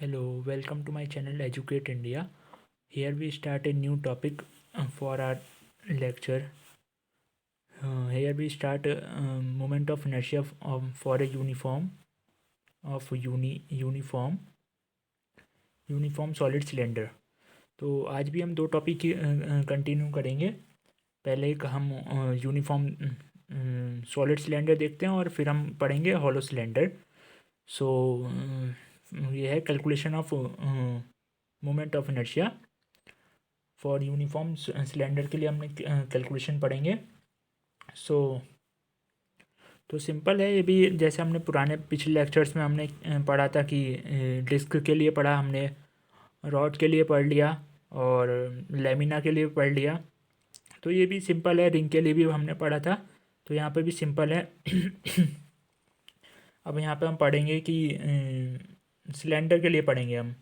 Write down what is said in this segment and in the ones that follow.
Hello, welcome to my channel Educate India. Here we start a new topic for our lecture. Here we start moment of inertia for a uniform solid cylinder. तो आज भी हम दो topic continue करेंगे। पहले एक हम uniform solid cylinder देखते हैं और फिर हम पढ़ेंगे हॉलो सिलेंडर। सो ये है calculation of moment of inertia for uniform cylinder के लिए हमने कैलकुलेशन पढ़ेंगे। तो सिंपल है ये भी, जैसे हमने पुराने पिछले लेक्चर्स में हमने पढ़ा था कि डिस्क के लिए पढ़ा हमने, रॉड के लिए पढ़ लिया और लेमिना के लिए पढ़ लिया। तो ये भी सिंपल है, रिंग के लिए भी हमने पढ़ा था, तो यहाँ पे भी सिंपल है। अब यहाँ पे हम पढ़ेंगे कि सिलेंडर के लिए पढ़ेंगे हम।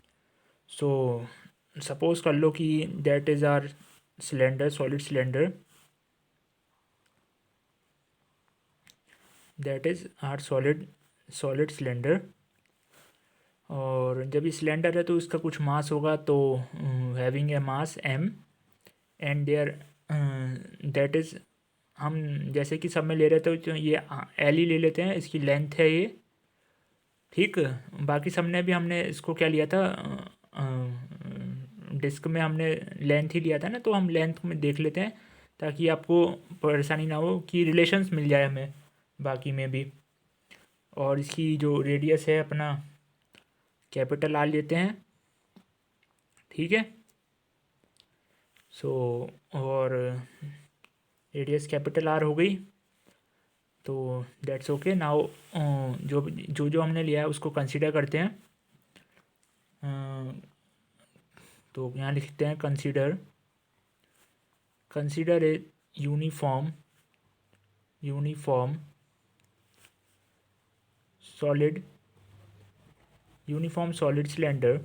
सपोज कर लो कि that is our cylinder, solid cylinder, that is our solid cylinder. और जब ये सिलेंडर है तो इसका कुछ मास होगा, तो having a mass m and there that is, हम जैसे कि सब में ले रहे थे तो ये एल ही ले लेते हैं, इसकी लेंथ है ये, ठीक। बाकी सब ने भी हमने इसको क्या लिया था, डिस्क में हमने लेंथ ही लिया था ना, तो हम लेंथ में देख लेते हैं ताकि आपको परेशानी ना हो, कि रिलेशंस मिल जाए हमें बाकी में भी। और इसकी जो रेडियस है अपना कैपिटल आर लेते हैं, ठीक है। और रेडियस कैपिटल आर हो गई, तो दैट्स ओके। नाउ जो हमने लिया है उसको कंसीडर करते हैं। तो यहाँ लिखते हैं consider a uniform solid cylinder.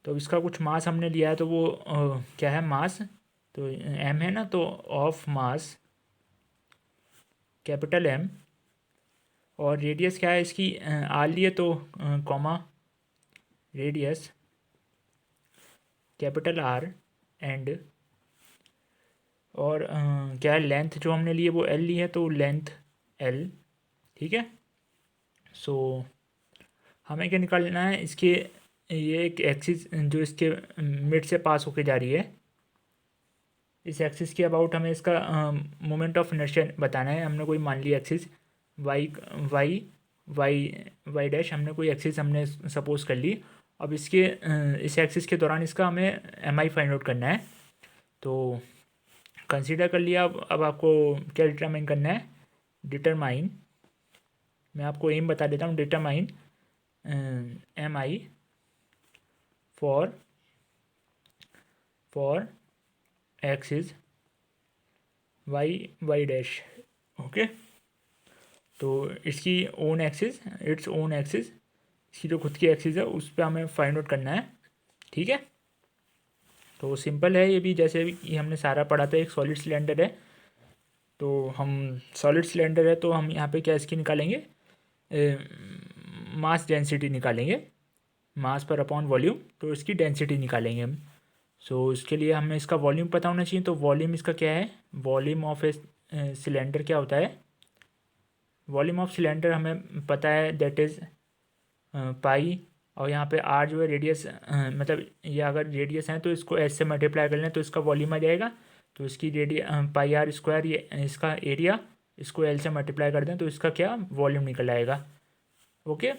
तो इसका कुछ मास हमने लिया है, तो वो क्या है मास, तो m है ना, तो ऑफ मास कैपिटल M, और रेडियस क्या है इसकी आर लिए, तो comma radius capital R and, और क्या है लेंथ जो हमने ली है वो L ली है, तो लेंथ L, ठीक है। हमें क्या निकालना है, इसके ये एक एक्सिस जो इसके मिड से पास होके जा रही है, इस एक्सिस के अबाउट हमें इसका मोमेंट ऑफ इनर्शिया बताना है। हमने कोई मान ली एक्सिस वाई डैश, हमने कोई एक्सिस हमने सपोज कर ली। अब इसके इस एक्सिस के दौरान इसका हमें MI फाइंड आउट करना है। तो कंसीडर कर लिया। अब आपको क्या डिटरमाइन करना है, डिटरमाइन, मैं आपको एम बता देता हूँ, determine MI for axis Y dash, okay. तो इसकी इट्स ओन एक्सिस, इसकी जो खुद की एक्सिस है उस पर हमें फाइंड आउट करना है, ठीक है। तो सिंपल है ये भी, जैसे कि हमने सारा पढ़ा था। एक सॉलिड सिलेंडर है, तो हम सॉलिड सिलेंडर है तो हम यहाँ पे क्या इसकी निकालेंगे, मास डेंसिटी निकालेंगे, मास पर अपॉन वॉल्यूम, तो इसकी डेंसिटी निकालेंगे हम। इसके लिए हमें इसका वॉल्यूम पता होना चाहिए। तो वॉल्यूम इसका क्या है, वॉल्यूम ऑफ ए सिलेंडर क्या होता है, वॉल्यूम ऑफ सिलेंडर हमें पता है, दैट इज़ पाई, और यहाँ पे आर जो है रेडियस, मतलब ये अगर रेडियस है तो इसको एस से मल्टीप्लाई कर लें तो इसका वॉल्यूम आ जाएगा। तो इसकी पाई आर स्क्वायर, ये इसका एरिया, इसको एल से मल्टीप्लाई कर दें तो इसका क्या वॉल्यूम निकल आएगा, ओके।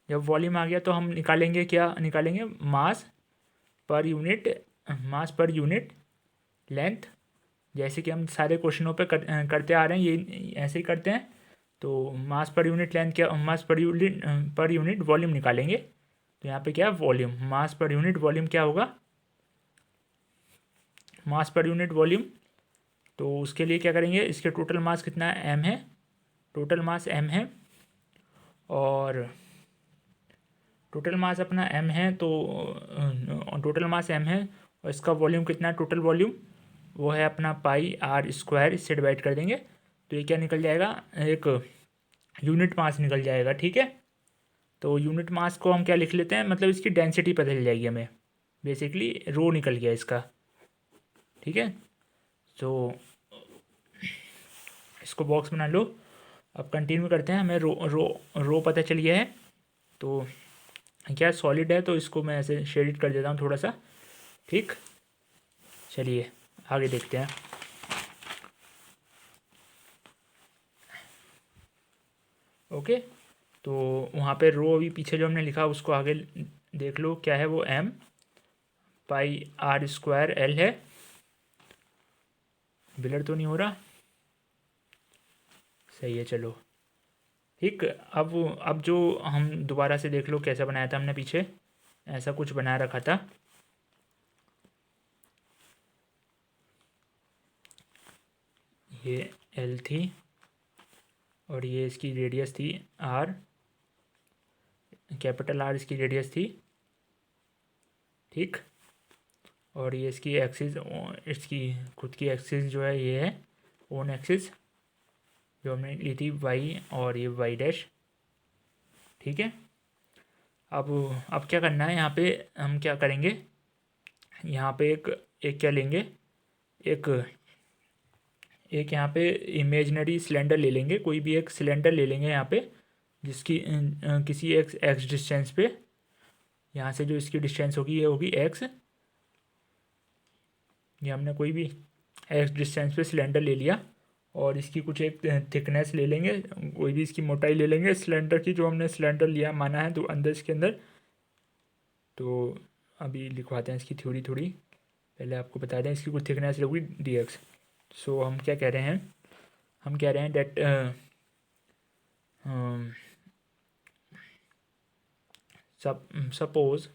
जब वॉल्यूम आ गया तो हम निकालेंगे, क्या निकालेंगे, मास पर यूनिट लेंथ, जैसे कि हम सारे क्वेश्चनों पे करते आ रहे हैं, ये ऐसे ही करते हैं। तो मास पर यूनिट लेंथ क्या, मास पर यूनिट वॉल्यूम निकालेंगे। तो यहाँ पे क्या वॉल्यूम, मास पर यूनिट वॉल्यूम क्या होगा, मास पर यूनिट वॉल्यूम। तो उसके लिए क्या करेंगे, इसके टोटल मास कितना है, m है, टोटल मास m है, और टोटल मास अपना m है, तो टोटल मास m है, और इसका वॉल्यूम कितना है, टोटल वॉल्यूम वो है अपना पाई आर स्क्वायर, इससे डिवाइड कर देंगे तो ये क्या निकल जाएगा, एक यूनिट मास निकल जाएगा। ठीक है, तो यूनिट मास को हम क्या लिख लेते हैं, मतलब इसकी डेंसिटी पता चल जाएगी हमें, बेसिकली रो निकल गया इसका। ठीक है, तो इसको बॉक्स बना लो। अब कंटिन्यू करते हैं, हमें रो रो रो पता चल गया है। तो क्या सॉलिड है, तो इसको मैं ऐसे शेडिड कर देता हूँ थोड़ा सा। ठीक, चलिए आगे देखते हैं। ओके, तो वहाँ पे रो अभी पीछे जो हमने लिखा उसको आगे देख लो, क्या है वो, M pi R square L है। बिलर तो नहीं हो रहा, सही है, चलो ठीक। अब जो हम दोबारा से देख लो कैसा बनाया था हमने पीछे, ऐसा कुछ बना रखा था। ये एल थी और ये इसकी रेडियस थी आर, कैपिटल आर इसकी रेडियस थी। ठीक, और ये इसकी एक्सिस, इसकी खुद की एक्सिस जो है ये है ओन एक्सिस जो हमने ली थी वाई, और ये वाई डैश। ठीक है, अब क्या करना है, यहाँ पे हम क्या करेंगे, यहाँ पे एक एक क्या लेंगे, एक एक यहाँ पे इमेजनरी सिलेंडर ले लेंगे, कोई भी एक सिलेंडर ले लेंगे यहाँ पे, जिसकी किसी एक्स डिस्टेंस पे, यहाँ से जो इसकी डिस्टेंस होगी ये होगी एक्स। ये हमने कोई भी एक्स डिस्टेंस पे सिलेंडर ले लिया, और इसकी कुछ एक थिकनेस ले लेंगे, कोई भी इसकी मोटाई ले लेंगे सिलेंडर की, जो हमने सिलेंडर लिया माना है तो अंदर इसके अंदर। तो अभी लिखवाते हैं इसकी थ्योरी थोड़ी, पहले आपको बता दें इसकी कुछ थिकनेस होगी डी एक्स। सो हम क्या कह रहे हैं, हम कह रहे हैं that suppose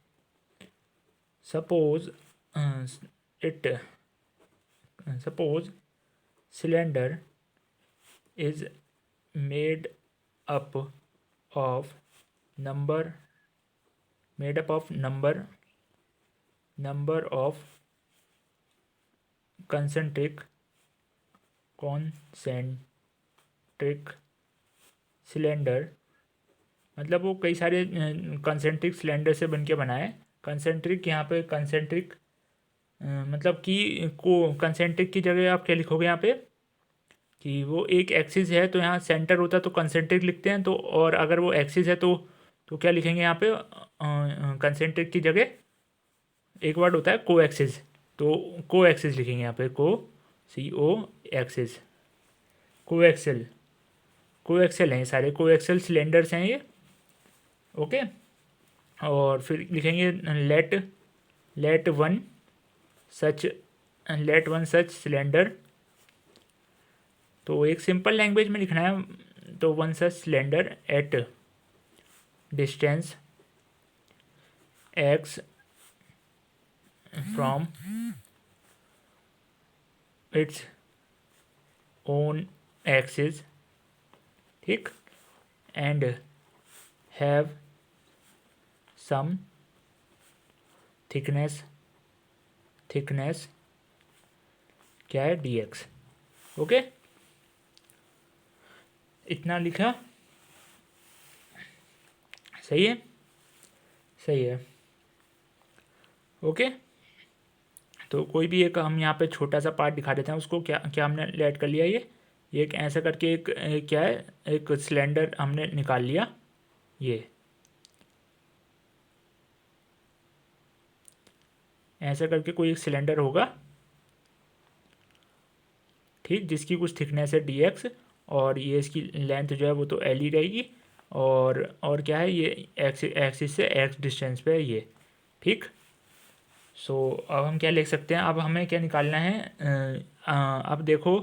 suppose it suppose cylinder is made up of number of concentric cylinder, मतलब वो कई सारे कंसेंट्रिक सिलेंडर से बन के बना है। कंसेंट्रिक, यहाँ पे कंसेंट्रिक मतलब कि को कंसेंट्रिक की जगह आप क्या लिखोगे यहाँ पे, कि वो एक एक्सिस है तो यहाँ सेंटर होता है तो कंसेंट्रिक लिखते हैं, तो और अगर वो एक्सिस है तो क्या लिखेंगे यहाँ पे, कंसेंट्रिक की जगह एक वर्ड होता है को एक्सिस, तो को एक्सिस लिखेंगे यहाँ पे, CO एक्सिस, को एक्सेल हैं ये सारे, को एक्सेल सिलेंडर्स हैं ये। ओके, और फिर लिखेंगे लेट वन सच सिलेंडर। तो एक सिंपल लैंग्वेज में लिखना है, तो one such cylinder at distance x from its own axis, ठीक, एंड हैव सम थिकनेस क्या है dx। ओके, इतना लिखा, सही है, सही है। ओके, तो कोई भी एक हम यहाँ पे छोटा सा पार्ट दिखा देते हैं उसको, क्या क्या हमने ऐड कर लिया, ये एक ऐसा करके एक क्या है, एक सिलेंडर हमने निकाल लिया, ये ऐसा करके कोई एक सिलेंडर होगा, ठीक, जिसकी कुछ थिकनेस है dx, और ये इसकी लेंथ जो है वो तो l ही रहेगी, और क्या है, ये एक्सिस से x डिस्टेंस पे है ये, ठीक। सो अब हम क्या लिख सकते हैं, अब हमें क्या निकालना है, अब देखो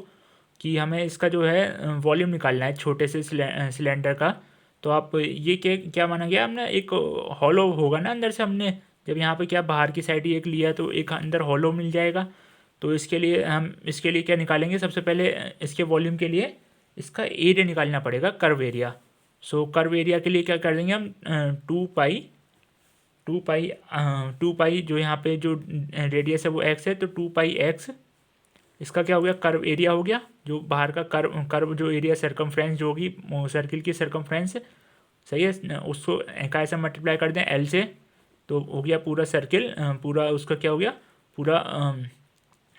कि हमें इसका जो है वॉल्यूम निकालना है छोटे से सिलेंडर का। तो आप ये क्या क्या माना गया हमने, एक हॉलो होगा ना अंदर से, हमने जब यहाँ पे क्या बाहर की साइड ही एक लिया तो एक अंदर हॉलो मिल जाएगा। तो इसके लिए क्या निकालेंगे, सबसे पहले इसके वॉल्यूम के लिए इसका एरिया निकालना पड़ेगा, कर्व एरिया। सो कर्व एरिया के लिए क्या कर देंगे हम, टू पाई जो यहाँ पे जो रेडियस है वो x है, तो 2 पाई x इसका क्या हो गया, कर्व एरिया हो गया, जो बाहर का कर्व कर्व जो एरिया सर्कमफ्रेंस जो होगी सर्किल की सर्कमफ्रेंस, सही है, उसको काय से मल्टीप्लाई कर दें, एल से, तो हो गया पूरा सर्किल, पूरा उसका क्या हो गया, पूरा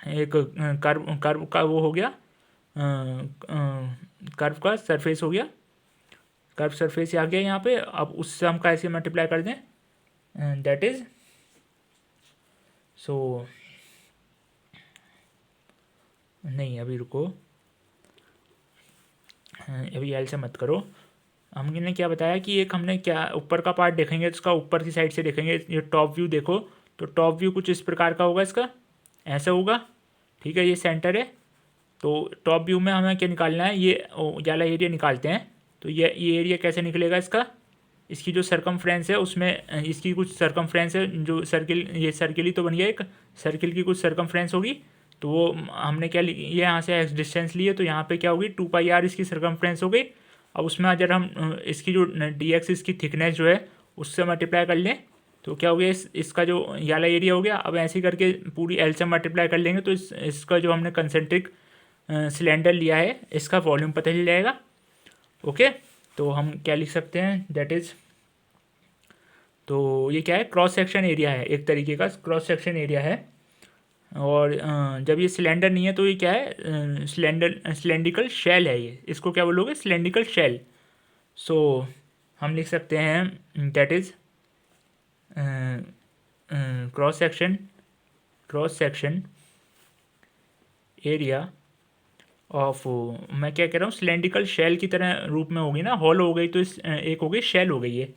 एक कर्व कर्व का वो हो गया, कर्व का सरफेस हो गया, कर्व सरफेस आ गया यहाँ पे। अब उससे हम कैसे मल्टीप्लाई कर दें, दैट इज सो नहीं अभी रुको, अभी एल से मत करो। हमने क्या बताया कि एक हमने क्या ऊपर का पार्ट देखेंगे तो उसका ऊपर की साइड से देखेंगे, ये टॉप व्यू देखो, तो टॉप व्यू कुछ इस प्रकार का होगा, इसका ऐसा होगा, ठीक है, ये सेंटर है। तो टॉप व्यू में हमें क्या निकालना है, ये वाला एरिया निकालते हैं। तो ये एरिया कैसे निकलेगा इसका, इसकी जो सरकमफ्रेंस है उसमें इसकी कुछ सरकमफ्रेंस है, जो सर्किल, ये सर्किल ही तो बन गया, एक सर्किल की कुछ सरकमफ्रेंस होगी, तो वो हमने क्या ये यहाँ से एक्स डिस्टेंस लिए, तो यहाँ पे क्या होगी 2πr इसकी सरकमफ्रेंस हो गई। अब उसमें अगर हम इसकी जो dx इसकी थिकनेस जो है उससे मल्टीप्लाई कर लें तो क्या हो गया, इसका जो वाला एरिया हो गया। अब ऐसे ही करके पूरी एल से मल्टीप्लाई कर लेंगे तो इसका जो हमने कंसेंट्रिक सिलेंडर लिया है इसका वॉल्यूम पता चल जाएगा। ओके, तो हम क्या लिख सकते हैं, दैट इज़, तो ये क्या है, क्रॉस सेक्शन एरिया है, एक तरीके का क्रॉस सेक्शन एरिया है। और जब ये सिलेंडर नहीं है तो ये क्या है, सिलेंड्रिकल शेल है, ये इसको क्या बोलोगे, सिलेंड्रिकल शेल। सो हम लिख सकते हैं that is cross section area of, मैं क्या कह रहा हूँ, सिलेंड्रिकल शेल की तरह रूप में होगी ना, हॉल हो गई तो इस एक हो गई शेल हो गई, ये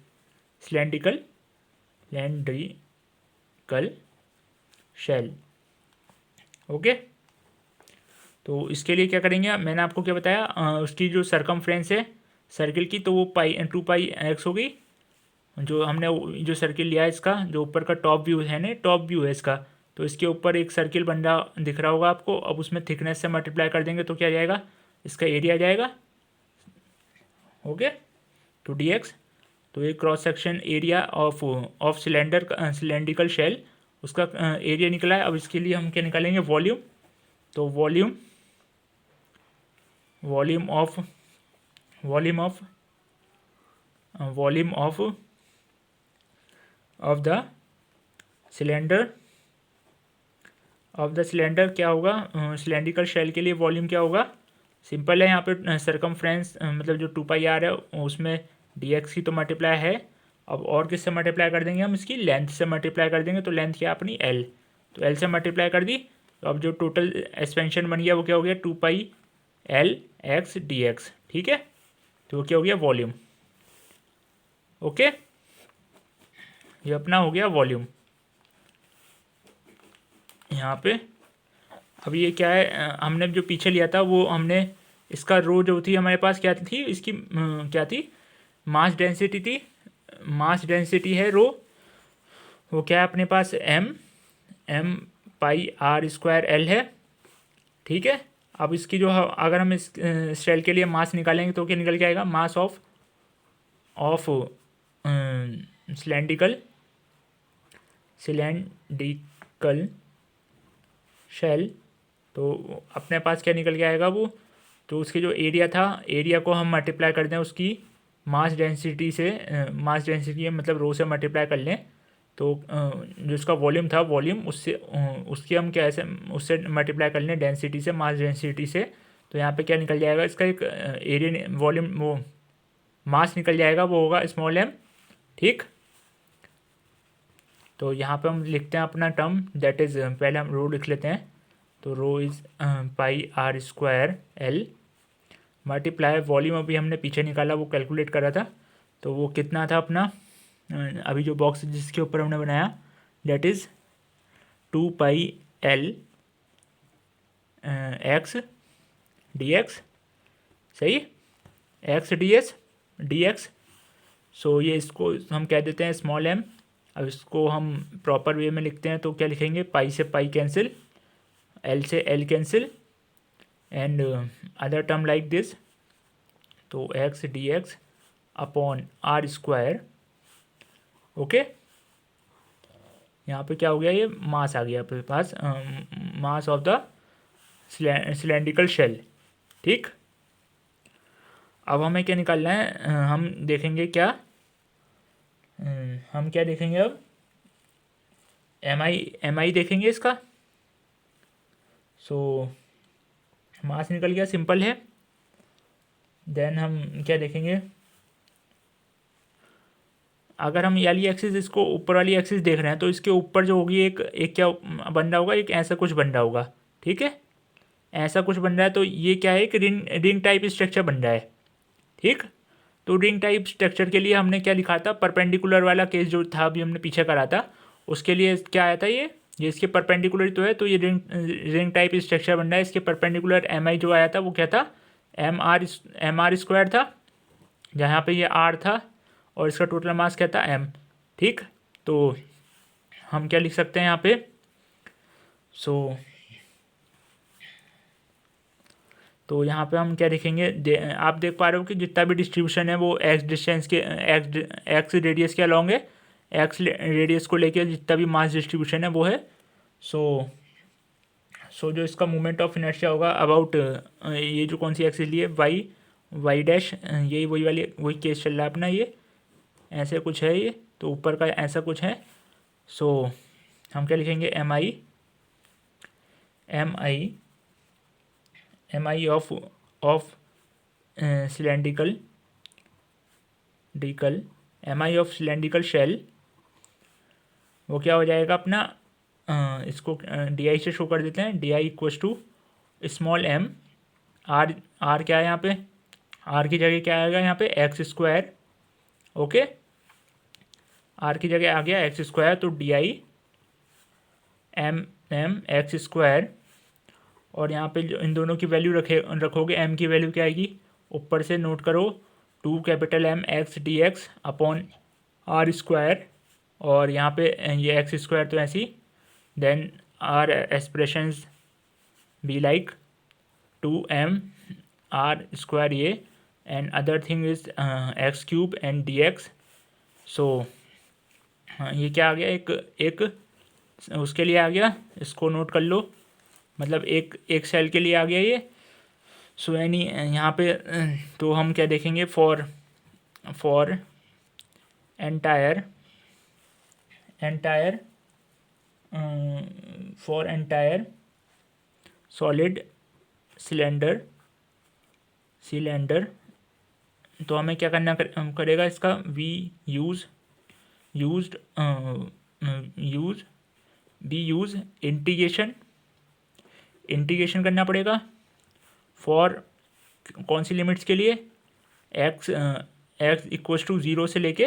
सिलेंड्रिकल शेल। ओके, तो इसके लिए क्या करेंगे, मैंने आपको क्या बताया, उसकी जो सरकमफ्रेंस है सर्किल की, तो वो 2πx हो गई, जो हमने जो सर्किल लिया है इसका, जो ऊपर का टॉप व्यू है ना, टॉप व्यू है इसका, तो इसके ऊपर एक सर्किल बन रहा दिख रहा होगा आपको। अब उसमें थिकनेस से मल्टीप्लाई कर देंगे तो क्या जाएगा, इसका एरिया जाएगा। ओके, तो dx, तो ये cross section area of cylindrical shell, उसका एरिया निकला है। अब इसके लिए हम क्या निकालेंगे, वॉल्यूम, तो वॉल्यूम ऑफ द सिलेंडर क्या होगा, सिलेंड्रिकल शेल के लिए वॉल्यूम क्या होगा, सिंपल है, यहाँ पे सरकमफ्रेंस मतलब जो 2πr है उसमें dx की तो मल्टीप्लाई है। अब और किससे मल्टीप्लाई कर देंगे हम, इसकी लेंथ से मल्टीप्लाई कर देंगे, तो लेंथ क्या अपनी l, तो l से मल्टीप्लाई कर दी। तो अब जो टोटल एक्सपेंशन बन गया वो क्या हो गया, 2πlx dx, ठीक है, तो वो क्या हो गया, वॉल्यूम। ओके, ये अपना हो गया वॉल्यूम यहाँ पे। अब ये क्या है, हमने जो पीछे लिया था वो हमने इसका रो जो थी हमारे पास क्या थी, इसकी क्या थी, मास डेंसिटी थी, मास डेंसिटी है रो, वो क्या है अपने पास m/r²l है, ठीक है। अब इसकी जो अगर हम इस शेल के लिए मास निकालेंगे तो क्या निकल के आएगा, मास ऑफ सिलेंड्रिकल शेल, तो अपने पास क्या निकल के आएगा वो, तो उसकी जो एरिया था, एरिया को हम मल्टीप्लाई कर दें उसकी मास डेंसिटी से, मास डेंसिटी मतलब रो से मल्टीप्लाई कर लें, तो जो उसका वॉल्यूम था, वॉल्यूम उससे उसकी हम क्या ऐसे उससे मल्टीप्लाई कर लें डेंसिटी से, मास डेंसिटी से, तो यहाँ पे क्या निकल जाएगा, इसका एक एरिया वॉल्यूम वो मास निकल जाएगा, वो होगा स्मॉल m, ठीक। तो यहाँ पे हम लिखते हैं अपना टर्म, दैट इज़, पहले हम रो लिख लेते हैं, तो रो इज़ πr²l मल्टीप्लाई वॉल्यूम, अभी हमने पीछे निकाला वो कैलकुलेट करा था, तो वो कितना था अपना, अभी जो बॉक्स जिसके ऊपर हमने बनाया, that is 2πl x dx, सही, x dx। सो ये इसको हम कह देते हैं स्मॉल m। अब इसको हम प्रॉपर वे में लिखते हैं तो क्या लिखेंगे, पाई से पाई कैंसिल, l से l cancel, and other term like this, तो x dx upon r²। Okay, यहाँ पे क्या हो गया, ये मास आ गया आपके पास, mass of the cylindrical shell. ठीक, अब हमें क्या निकालना है, हम देखेंगे क्या, हम क्या देखेंगे अब, एम आई देखेंगे इसका। सो मास निकल गया, सिंपल है। देन हम क्या देखेंगे, अगर हम वाली एक्सिस, इसको ऊपर वाली एक्सिस देख रहे हैं तो इसके ऊपर जो होगी एक एक क्या बन रहा होगा, एक ऐसा कुछ बन रहा होगा। ठीक है, ऐसा कुछ बन रहा है, तो ये क्या है, एक रिंग टाइप स्ट्रक्चर बन रहा है। ठीक, तो रिंग टाइप स्ट्रक्चर के लिए हमने क्या लिखा था, परपेंडिकुलर वाला केस जो था अभी हमने पीछे करा था, उसके लिए क्या आया था, ये इसके परपेंडिकुलर तो है, तो ये रिंग टाइप स्ट्रक्चर बन रहा है। इसके परपेंडिकुलर एम आई जो आया था वो क्या था, एम आर स्क्वायर था, जहाँ पे ये आर था, और इसका टोटल मास क्या था, एम। ठीक, तो हम क्या लिख सकते हैं यहाँ पे, सो तो यहाँ पे हम क्या देखेंगे, आप देख पा रहे हो कि जितना भी डिस्ट्रीब्यूशन है वो एक्स डिस्टेंस के एक्स रेडियस के अलॉन्ग है, एक्स रेडियस को लेके जितना भी मास डिस्ट्रीब्यूशन है वो है। सो जो इसका मोमेंट ऑफ इनर्शिया होगा अबाउट, ये जो कौन सी एक्सिस ली है, वाई डैश, यही वही केस चल रहा है अपना, ये ऐसे कुछ है, ये तो ऊपर का ऐसा कुछ है। सो हम क्या लिखेंगे, M I of cylindrical cylindrical shell, वो क्या हो जाएगा अपना, इसको डी आई से शो कर देते हैं, D I equals to small M, R क्या है यहाँ पे, आर की जगह क्या आएगा यहाँ पे, एक्स स्क्वायर। ओके, आर की जगह आ गया एक्स स्क्वायर, तो D I M x square, और यहाँ पे जो इन दोनों की वैल्यू रखोगे, एम की वैल्यू क्या आएगी, ऊपर से नोट करो, 2 capital M x D x upon r square, और यहाँ पे ये एक्स स्क्वायर तो ऐसी, then r expressions be like 2m are square ये, and other thing is x cube and d x. So ये क्या आ गया, एक उसके लिए आ गया, इसको नोट कर लो, मतलब एक सेल के लिए आ गया ये। सो यानी यहाँ पे तो हम क्या देखेंगे, फॉर एंटायर सॉलिड सिलेंडर, तो हमें क्या करना करेगा इसका, वी यूज़ इंटीग्रेशन करना पड़ेगा फॉर कौन सी लिमिट्स के लिए, एक्स इक्वस टू ज़ीरो से लेके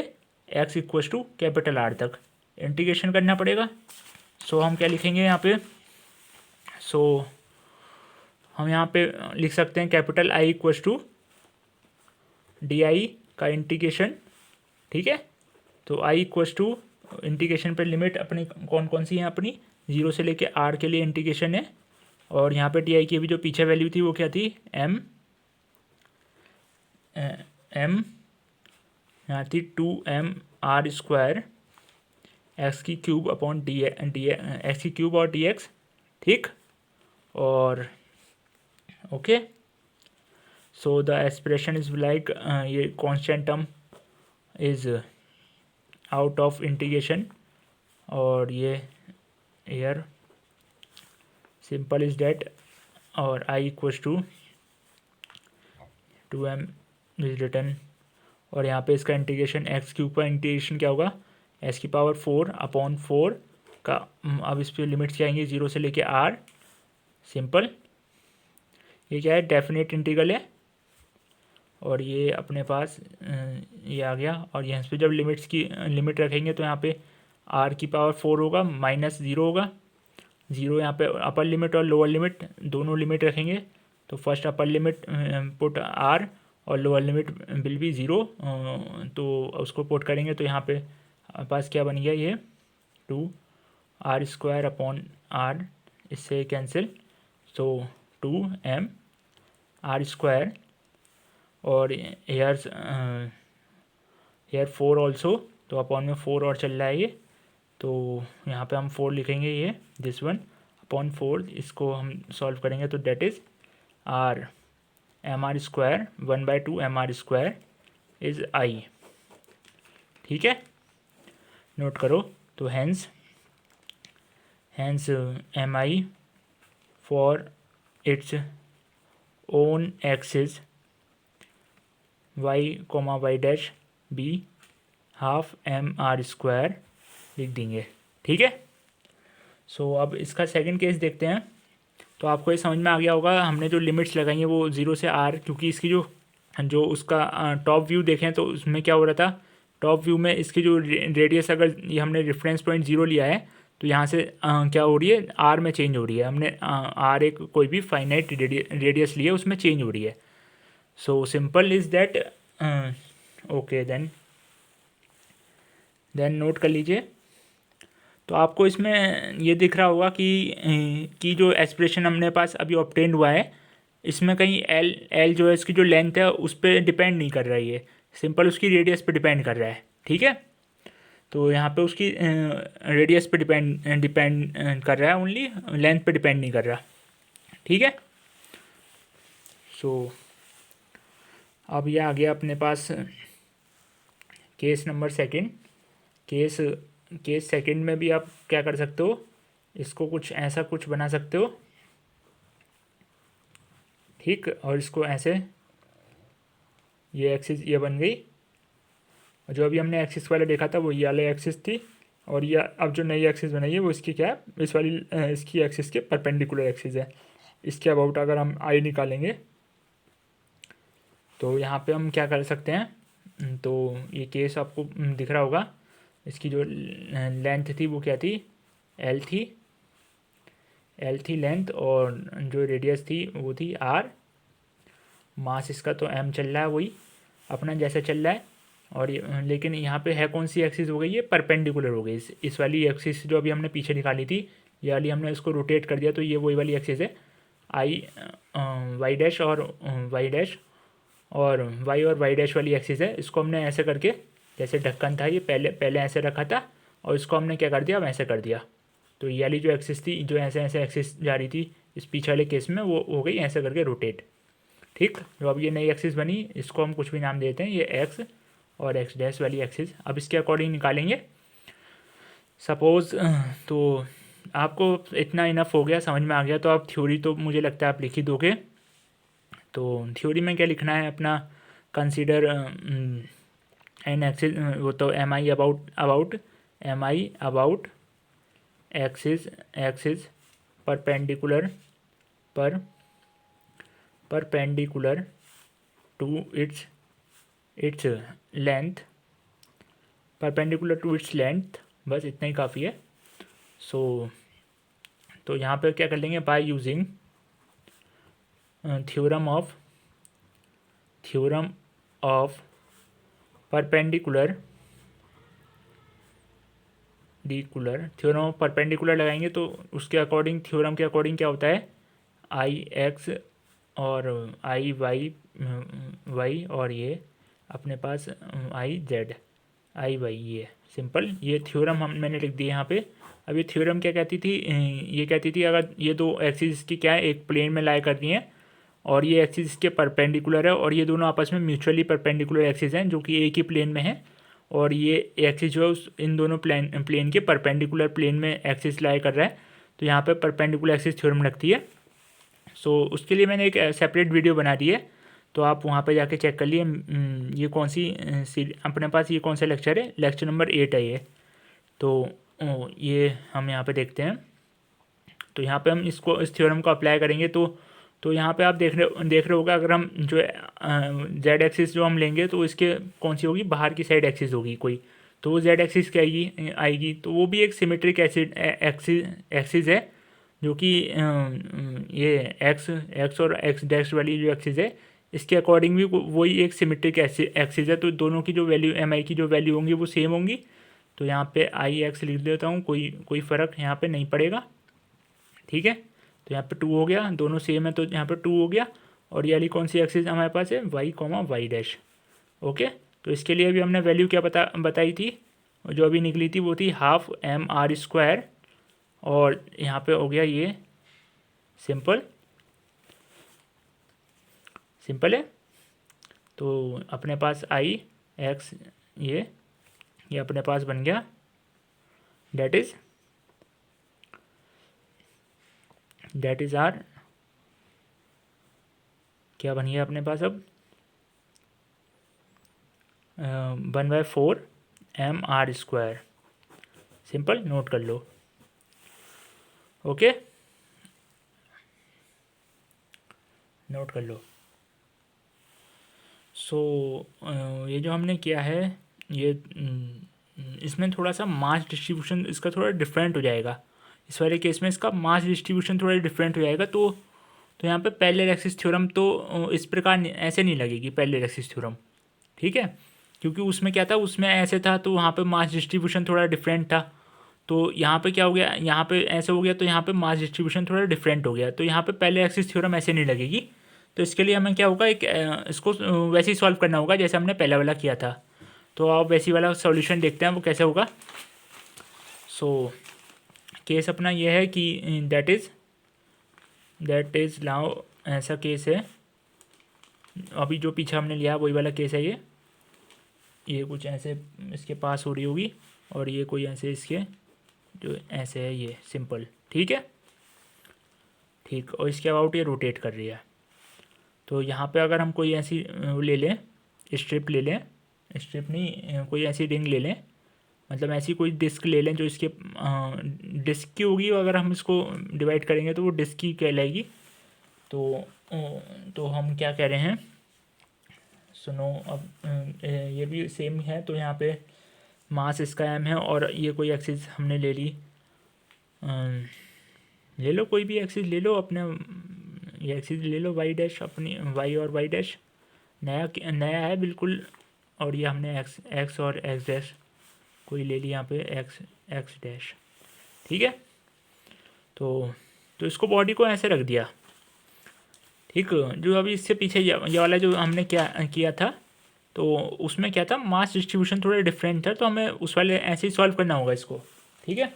X equals to capital R तक इंटीग्रेशन करना पड़ेगा। सो हम क्या लिखेंगे यहाँ पे, सो हम यहाँ पे लिख सकते हैं capital I equals to D I का इंटीग्रेशन। ठीक है, तो आई इक्वस टू इंटीग्रेशन पे लिमिट अपनी कौन कौन सी है, अपनी 0 से लेके आर के लिए इंटीग्रेशन है, और यहाँ पे डी आई की भी जो पीछे वैल्यू थी वो क्या थी, एम यहाँ थी 2m आर स्क्वायर एक्स की क्यूब अपॉन डी एक्स की क्यूब और डी एक्स। ठीक, और okay, so the expression is like, ये constant term is out of integration, और ये एयर सिंपल इज डेट, और I equals to 2m is written, और यहाँ पे इसका इंटीग्रेशन एक्स क्यूब का इंटीग्रेशन क्या होगा, एक्स की पावर 4 अपॉन 4 का, अब इस पर लिमिट्स क्या आएंगी, 0 से लेके आर, सिंपल। ये क्या है, डेफिनेट इंटीग्रल है, और ये अपने पास ये आ गया, और यहाँ पे जब लिमिट्स की लिमिट रखेंगे तो यहाँ पे आर की पावर 4 होगा, माइनस 0 होगा, 0 यहाँ पे अपर लिमिट और लोअर लिमिट दोनों लिमिट रखेंगे, तो first upper limit put R और लोअर लिमिट विल बी 0, तो उसको पुट करेंगे तो यहाँ पे पास क्या बन गया, ये 2 आर स्क्वायर अपॉन आर, इससे cancel, so 2m are square, और हेयर 4 ऑल्सो, तो अपॉन में 4 और चल रहा है ये, तो यहाँ पे हम 4 लिखेंगे, ये दिस वन अपॉन 4, इसको हम सॉल्व करेंगे तो that is our M R square 1/2 M R square is I. ठीक है, नोट करो। तो hence M I for its own axis Y comma Y dash be half M R square लिख देंगे। ठीक है, सो अब इसका सेकंड केस देखते हैं। तो आपको ये समझ में आ गया होगा, हमने जो लिमिट्स लगाई हैं वो 0 से आर, क्योंकि इसकी जो उसका टॉप व्यू देखें तो उसमें क्या हो रहा था, टॉप व्यू में इसकी जो रेडियस, अगर ये हमने रेफरेंस पॉइंट 0 लिया है तो यहाँ से क्या हो रही है, आर में चेंज हो रही है। हमने आर एक कोई भी फाइनाइट रेडियस लिया उसमें चेंज हो रही है। So simple is that, okay then note कर लीजिए। तो आपको इसमें ये दिख रहा होगा कि जो एक्सप्रेशन हमने पास अभी ऑब्टेन हुआ है, इसमें कहीं एल जो है इसकी जो लेंथ है उस पर डिपेंड नहीं कर रहा है, ये सिंपल उसकी रेडियस पे डिपेंड कर रहा है। ठीक है, तो यहाँ पे उसकी रेडियस पे डिपेंड कर रहा है, ओनली लेंथ पे डिपेंड नहीं कर रहा। ठीक है, सो अब ये आ गया अपने पास case number second. Case second में भी आप क्या कर सकते हो, इसको कुछ ऐसा कुछ बना सकते हो। ठीक, और इसको ऐसे, ये एक्सिस ये बन गई, और जो अभी हमने एक्सिस वाला देखा था वो ये वाला एक्सिस थी, और ये अब जो नई एक्सिस बनाई है वो इसकी क्या है, इस वाली इसकी एक्सिस के परपेंडिकुलर एक्सिस है। इसके अबाउट अगर हम आई निकालेंगे तो यहाँ पे हम क्या कर सकते हैं, तो ये केस आपको दिख रहा होगा। इसकी जो लेंथ थी वो क्या थी, एल थी लेंथ, और जो रेडियस थी वो थी आर। मास इसका तो एम चल रहा है, वही अपना जैसा चल रहा है। और लेकिन यहाँ पे है कौन सी एक्सिस हो गई, ये परपेंडिकुलर हो गई। इस वाली एक्सिस जो अभी हमने पीछे निकाली थी, ये वाली हमने इसको रोटेट कर दिया, तो ये वही वाली एक्सिस है आई वाई डैश और वाई डैश, और वाई और वाई डैश वाली एक्सिस है। इसको हमने ऐसे करके, जैसे ढक्कन था ये पहले ऐसे रखा था, और इसको हमने क्या कर दिया, वैसे कर दिया। तो ये वाली जो एक्सिस थी, जो ऐसे ऐसे एक्सिस जा रही थी इस पीछे वाले केस में, वो हो गई ऐसे करके रोटेट। ठीक, जो अब ये नई एक्सिस बनी इसको हम कुछ भी नाम देते हैं, ये एक्स और एक्स डैश वाली एक्सिस। अब इसके अकॉर्डिंग निकालेंगे सपोज़। तो आपको इतना इनफ हो गया, समझ में आ गया, तो आप थ्योरी तो मुझे लगता है आप लिख ही दोगे। तो थ्योरी में क्या लिखना है अपना, कंसीडर एन एक्सिस, वो तो M I about axis perpendicular to its length, perpendicular to its length, बस इतना ही काफ़ी है। सो तो यहाँ पे क्या कर लेंगे, by using theorem of perpendicular theorem of perpendicular लगाएंगे तो उसके अकॉर्डिंग, थ्योरम के अकॉर्डिंग क्या होता है, आई एक्स और आई वाई और ये अपने पास आई वाई, ये सिंपल, ये थ्योरम मैंने लिख दिया यहाँ पे। अब ये थ्योरम क्या कहती थी, ये कहती थी अगर ये दो एक्सिस की क्या है, एक प्लेन में लाई करती हैं, और ये एक्सिस इसके परपेंडिकुलर है, और ये दोनों आपस में म्यूचुअली परपेंडिकुलर एक्सिस हैं जो कि एक ही प्लेन में है, और ये एक्सिस जो है उस इन दोनों प्लेन के परपेंडिकुलर प्लेन में एक्सिस लाई कर रहा है, तो यहाँ पे परपेंडिकुलर एक्सिस थ्योरम लगती है। सो उसके लिए मैंने एक सेपरेट वीडियो बना दी है, तो आप वहाँ पे जाके चेक कर लिए। ये कौन सी अपने पास ये कौन सा लेक्चर है, लेक्चर नंबर 8 है ये। तो ये हम यहाँ पे देखते हैं। तो यहाँ पे हम इसको, इस थ्योरम को अप्लाई करेंगे तो यहाँ पे आप देख रहे होगा, अगर हम जो जेड एक्सिस जो हम लेंगे तो इसके कौन सी होगी, बाहर की साइड एक्सिस होगी कोई, तो वो जेड एक्सिस क्या आएगी, तो वो भी एक सिमेट्रिक एक्सिस है, जो कि ये एक्स और एक्स डैश वाली जो एक्सिस है इसके अकॉर्डिंग भी वही एक सिमेट्रिक एक्सिस है। तो दोनों की जो वैल्यू, एम आई की जो वैल्यू होंगी वो सेम होंगी। तो यहाँ पे आई एक्स लिख देता हूँ, कोई फ़र्क यहाँ पे नहीं पड़ेगा। ठीक है, तो यहाँ पे 2 हो गया, दोनों सेम है तो यहाँ पे 2 हो गया। और ये वाली कौन सी एक्सिस हमारे पास है, Y comma Y dash. Okay, तो इसके लिए अभी हमने वैल्यू क्या बताई थी, जो अभी निकली थी वो थी हाफ एम आर स्क्वायर और यहाँ पे हो गया ये सिंपल है। तो अपने पास आई एक्स ये अपने पास बन गया, दैट इज़ आर क्या बन गया अपने पास अब 1/4 mr²। सिंपल, नोट कर लो। ओके, नोट कर लो। सो ये जो हमने किया है ये इसमें थोड़ा सा मास डिस्ट्रीब्यूशन इसका थोड़ा डिफरेंट हो जाएगा। इस वाले केस में इसका मास डिस्ट्रीब्यूशन थोड़ा डिफरेंट हो जाएगा। तो यहाँ पे पैरेलल एक्सिस थ्योरम तो इस प्रकार ऐसे नहीं लगेगी पैरेलल एक्सिस थ्योरम, ठीक है, क्योंकि उसमें क्या था, उसमें ऐसे था तो वहाँ पे मास डिस्ट्रीब्यूशन थोड़ा डिफरेंट था। तो यहाँ पे क्या हो गया, यहाँ पे ऐसे हो गया, तो यहाँ पे मास डिस्ट्रीब्यूशन थोड़ा डिफरेंट हो गया। तो यहाँ पे पैरेलल एक्सिस थ्योरम ऐसे नहीं लगेगी। तो इसके लिए हमें क्या होगा, एक इसको वैसे ही सॉल्व करना होगा जैसे हमने पहला वाला किया था। तो आप वैसी वाला सॉल्यूशन देखते हैं वो कैसे होगा। सो केस अपना ये है कि दैट इज़ नाउ ऐसा केस है, अभी जो पीछे हमने लिया वही वाला केस है। ये कुछ ऐसे इसके पास हो रही होगी और ये कोई ऐसे इसके जो ऐसे है, ये सिंपल, ठीक है, ठीक। और इसके अबाउट ये रोटेट कर रही है। तो यहाँ पे अगर हम कोई ऐसी ले लें, स्ट्रिप ले लें, स्ट्रिप नहीं, कोई ऐसी रिंग ले लें, मतलब ऐसी कोई डिस्क ले लें जो इसके डिस्क की होगी। अगर हम इसको डिवाइड करेंगे तो वो डिस्क की कहलाएगी। तो हम क्या कह रहे हैं, सुनो अब ये भी सेम है। तो यहाँ पे मास इसका m है और ये कोई एक्सिस हमने ले ली, ले लो कोई भी एक्सिस ले लो, अपने ये एक्सिस ले लो y डैश, अपनी y और y डैश नया है बिल्कुल। और ये हमने x और x डैश कोई ले ली यहाँ पे x डैश, ठीक है। तो इसको बॉडी को ऐसे रख दिया, ठीक। जो अभी इससे पीछे ये वाला जो हमने क्या किया था, तो उसमें क्या था, मास डिस्ट्रीब्यूशन थोड़ा डिफरेंट था। तो हमें उस वाले ऐसे ही सॉल्व करना होगा इसको, ठीक है।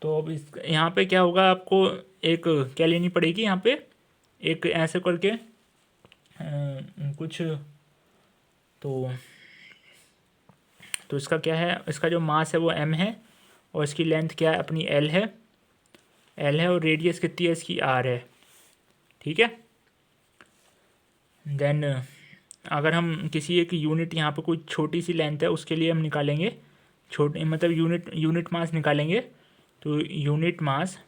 तो अब इस यहाँ पे क्या होगा, आपको एक क्या लेनी पड़ेगी, यहाँ पे एक ऐसे करके कुछ, तो इसका क्या है, इसका जो मास है वो m है और इसकी लेंथ क्या है अपनी l है, और रेडियस कितनी है इसकी r है, ठीक है। देन अगर हम किसी एक यूनिट, यहाँ पे कोई छोटी सी लेंथ है उसके लिए हम निकालेंगे छोटे, मतलब यूनिट मास निकालेंगे। तो यूनिट मास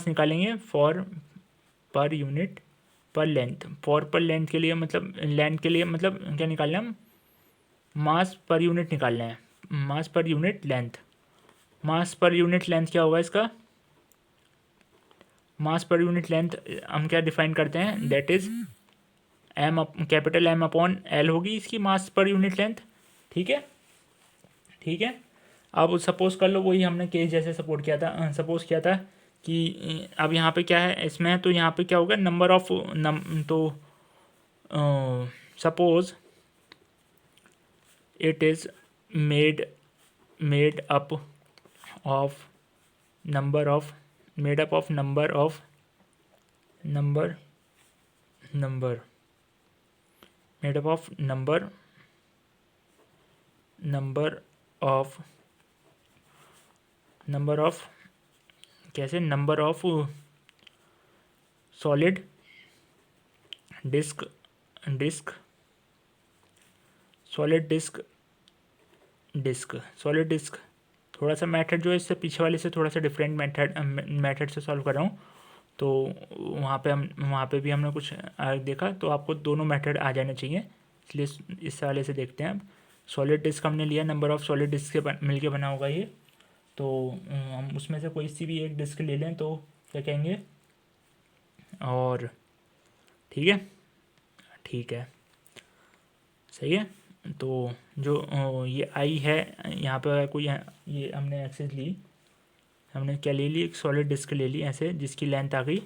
निकालेंगे फॉर पर यूनिट पर लेंथ। फॉर पर लेंथ के लिए मतलब लेंथ के लिए मतलब क्या निकालना है, हम मास पर यूनिट निकालना है, मास पर यूनिट लेंथ। मास पर यूनिट लेंथ क्या होगा इसका, मास पर यूनिट लेंथ हम क्या डिफाइन करते हैं, that is capital M upon L होगी इसकी मास पर यूनिट लेंथ, ठीक है। अब सपोज कर लो वही हमने केस जैसे सपोज किया था कि अब यहाँ पे क्या है इसमें, तो यहाँ पे क्या होगा, नंबर ऑफ तो suppose it is made up of number of कैसे, नंबर ऑफ सॉलिड डिस्क थोड़ा सा मेथड जो है इससे पीछे वाले से थोड़ा सा डिफरेंट मेथड से सॉल्व कर रहा हूँ। तो वहाँ पे भी हमने कुछ देखा, तो आपको दोनों मेथड आ जाने चाहिए, इसलिए इस वाले से देखते हैं। अब सॉलिड डिस्क हमने लिया, नंबर ऑफ सॉलिड डिस्क से मिलके बना होगा ये। तो हम उसमें से कोई सी भी एक डिस्क ले लें तो क्या कहेंगे, और ठीक है, सही है। तो जो ये आई है यहाँ पे कोई ये हमने एक्सेस ली, हमने क्या ले ली, एक सॉलिड डिस्क ले ली ऐसे, जिसकी लेंथ आ गई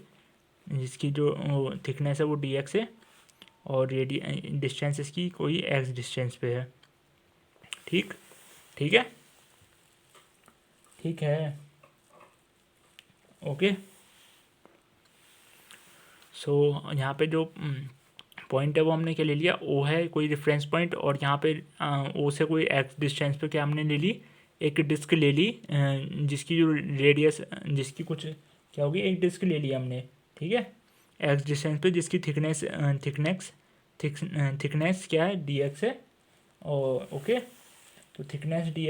जिसकी जो थिकनेस है वो डी एक्स है, और डिस्टेंस इसकी कोई एक्स डिस्टेंस पे है। ठीक ठीक है ठीक है ओके। सो यहाँ पे जो पॉइंट है वो हमने क्या ले लिया, ओ है कोई रेफरेंस पॉइंट, और यहाँ पे ओ से कोई एक्स डिस्टेंस पे क्या हमने ले ली, एक डिस्क ले ली, जिसकी जो रेडियस, जिसकी कुछ क्या होगी, एक डिस्क ले लिया हमने। ठीक है, एक्स डिस्टेंस पे जिसकी थिकनेस क्या है, डी एक्स है। और ओके, तो थिकनेस डी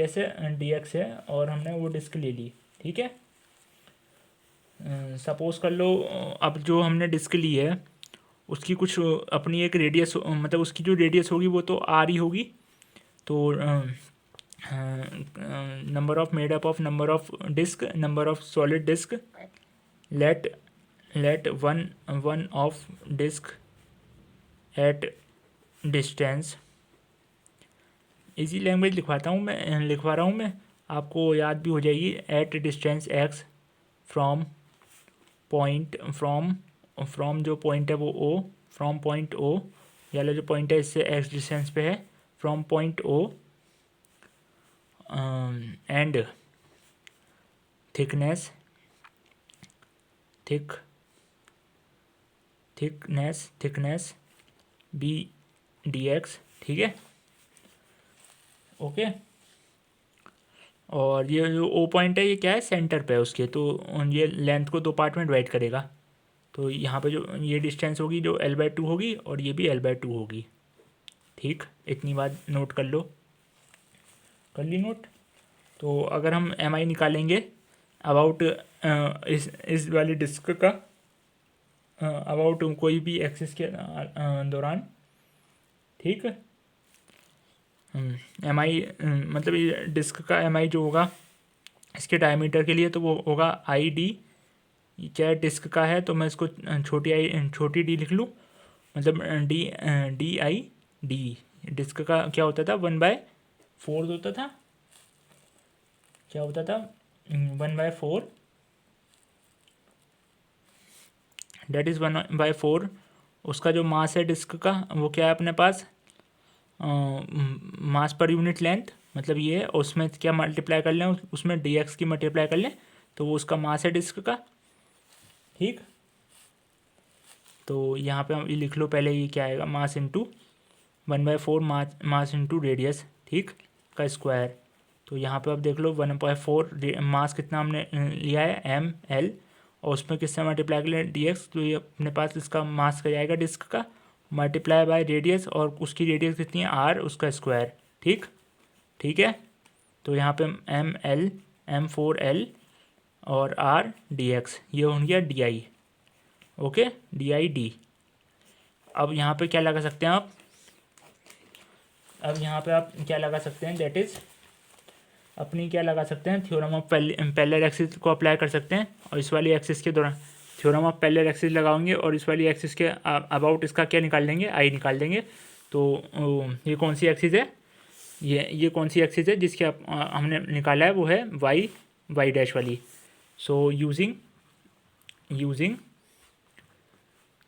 एक्स है, और हमने वो डिस्क ले ली। ठीक है, सपोज़ कर लो अब जो हमने डिस्क ली है उसकी कुछ अपनी एक रेडियस, मतलब उसकी जो रेडियस होगी वो तो आर ही होगी। तो number of made up of number of disc, number of solid disc, let one of disc at distance, easy language लिखवा रहा हूँ मैं, आपको याद भी हो जाएगी। At distance X from from जो पॉइंट है वो ओ, फ्रॉम पॉइंट ओ, याला जो पॉइंट है इससे एक्स डिस्टेंस पे है, from point O, and thickness be D x. ठीक है ओके, और ये जो ओ पॉइंट है ये क्या है, सेंटर पे है उसके, तो ये लेंथ को दो पार्ट में डिवाइड करेगा। तो यहाँ पे जो ये डिस्टेंस होगी जो L/2 होगी, और ये भी L/2 होगी। ठीक, इतनी बात नोट कर लो, कर ली नोट। तो अगर हम एम आई निकालेंगे अबाउट इस वाली डिस्क का, अबाउट कोई भी एक्सिस के दौरान, ठीक, एम आई मतलब ये डिस्क का एम आई जो होगा इसके डायमीटर के लिए, तो वो होगा आई डी। क्या डिस्क का है तो मैं इसको छोटी डी लिख लूँ, मतलब डी आई डी। डिस्क का क्या होता था, 1/4 होता था, क्या होता था, 1/4, डेट इज़ 1/4। उसका जो मास है डिस्क का वो क्या है अपने पास, मास पर यूनिट लेंथ, मतलब ये है, और उसमें क्या मल्टीप्लाई कर लें, उसमें डी एक्स की मल्टीप्लाई कर लें, तो वो उसका मास है डिस्क का। ठीक, तो यहाँ पे हम ये लिख लो पहले, ये क्या आएगा, mass into 1/4, mass into radius, ठीक, का स्क्वायर। तो यहाँ पे आप देख लो 1/4 मास कितना हमने लिया है, एम एल, और उसमें किससे मल्टीप्लाई कर लें, डी एक्स, तो ये अपने पास इसका मास का जाएगा डिस्क का, मल्टीप्लाई बाय रेडियस, और उसकी रेडियस कितनी है, आर, उसका स्क्वायर। ठीक ठीक है, तो यहाँ पे M4L और R dx, ये हो गया D I. Okay, D I D. अब यहाँ पे क्या लगा सकते हैं आप, अब यहाँ पे आप क्या लगा सकते हैं, दैट इज़ अपनी क्या लगा सकते हैं, थ्योरम ऑफ पैरेलल एक्सिस को अप्लाई कर सकते हैं, और इस वाली एक्सिस के दौरान थ्योरम ऑफ पैरेलल एक्सिस लगाएंगे, और इस वाली एक्सिस के अबाउट इसका क्या निकाल देंगे, आई निकाल देंगे। तो ये कौन सी एक्सिस है, ये कौन सी एक्सिस है जिसके हमने निकाला है, वो है वाई डैश वाली। So using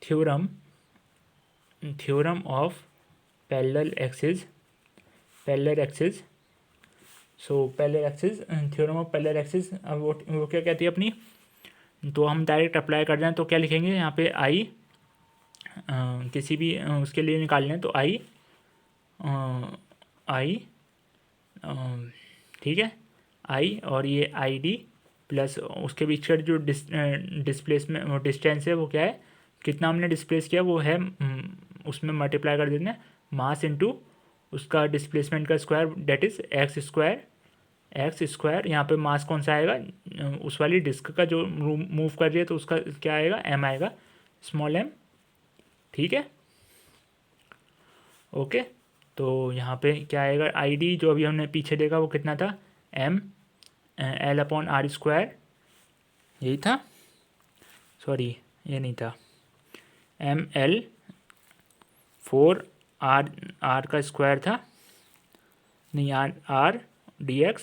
theorem of parallel axis, so parallel axis, theorem of parallel axis, अब वो क्या कहती है अपनी, तो हम डायरेक्ट अप्लाई कर जाएँ तो क्या लिखेंगे यहाँ पे, आई किसी भी उसके लिए निकाल लें, तो आई ठीक है, आई, और ये आई डी प्लस उसके बीच का जो डिस्प्लेसमेंट डिस्टेंस है वो क्या है, कितना हमने डिस्प्लेस किया वो है, उसमें मल्टीप्लाई कर देना मास इंटू उसका डिस्प्लेसमेंट का square, that is x square. यहाँ पे मास कौन सा आएगा, उस वाली डिस्क का जो मूव कर रही है, तो उसका क्या आएगा, एम आएगा, स्मॉल एम। ठीक है ओके, तो यहाँ पे क्या आएगा, आई डी जो अभी हमने पीछे देखा वो कितना था, M/R², यही था, सॉरी ये नहीं था, ML/4 R का स्क्वायर था, नहीं, R dx,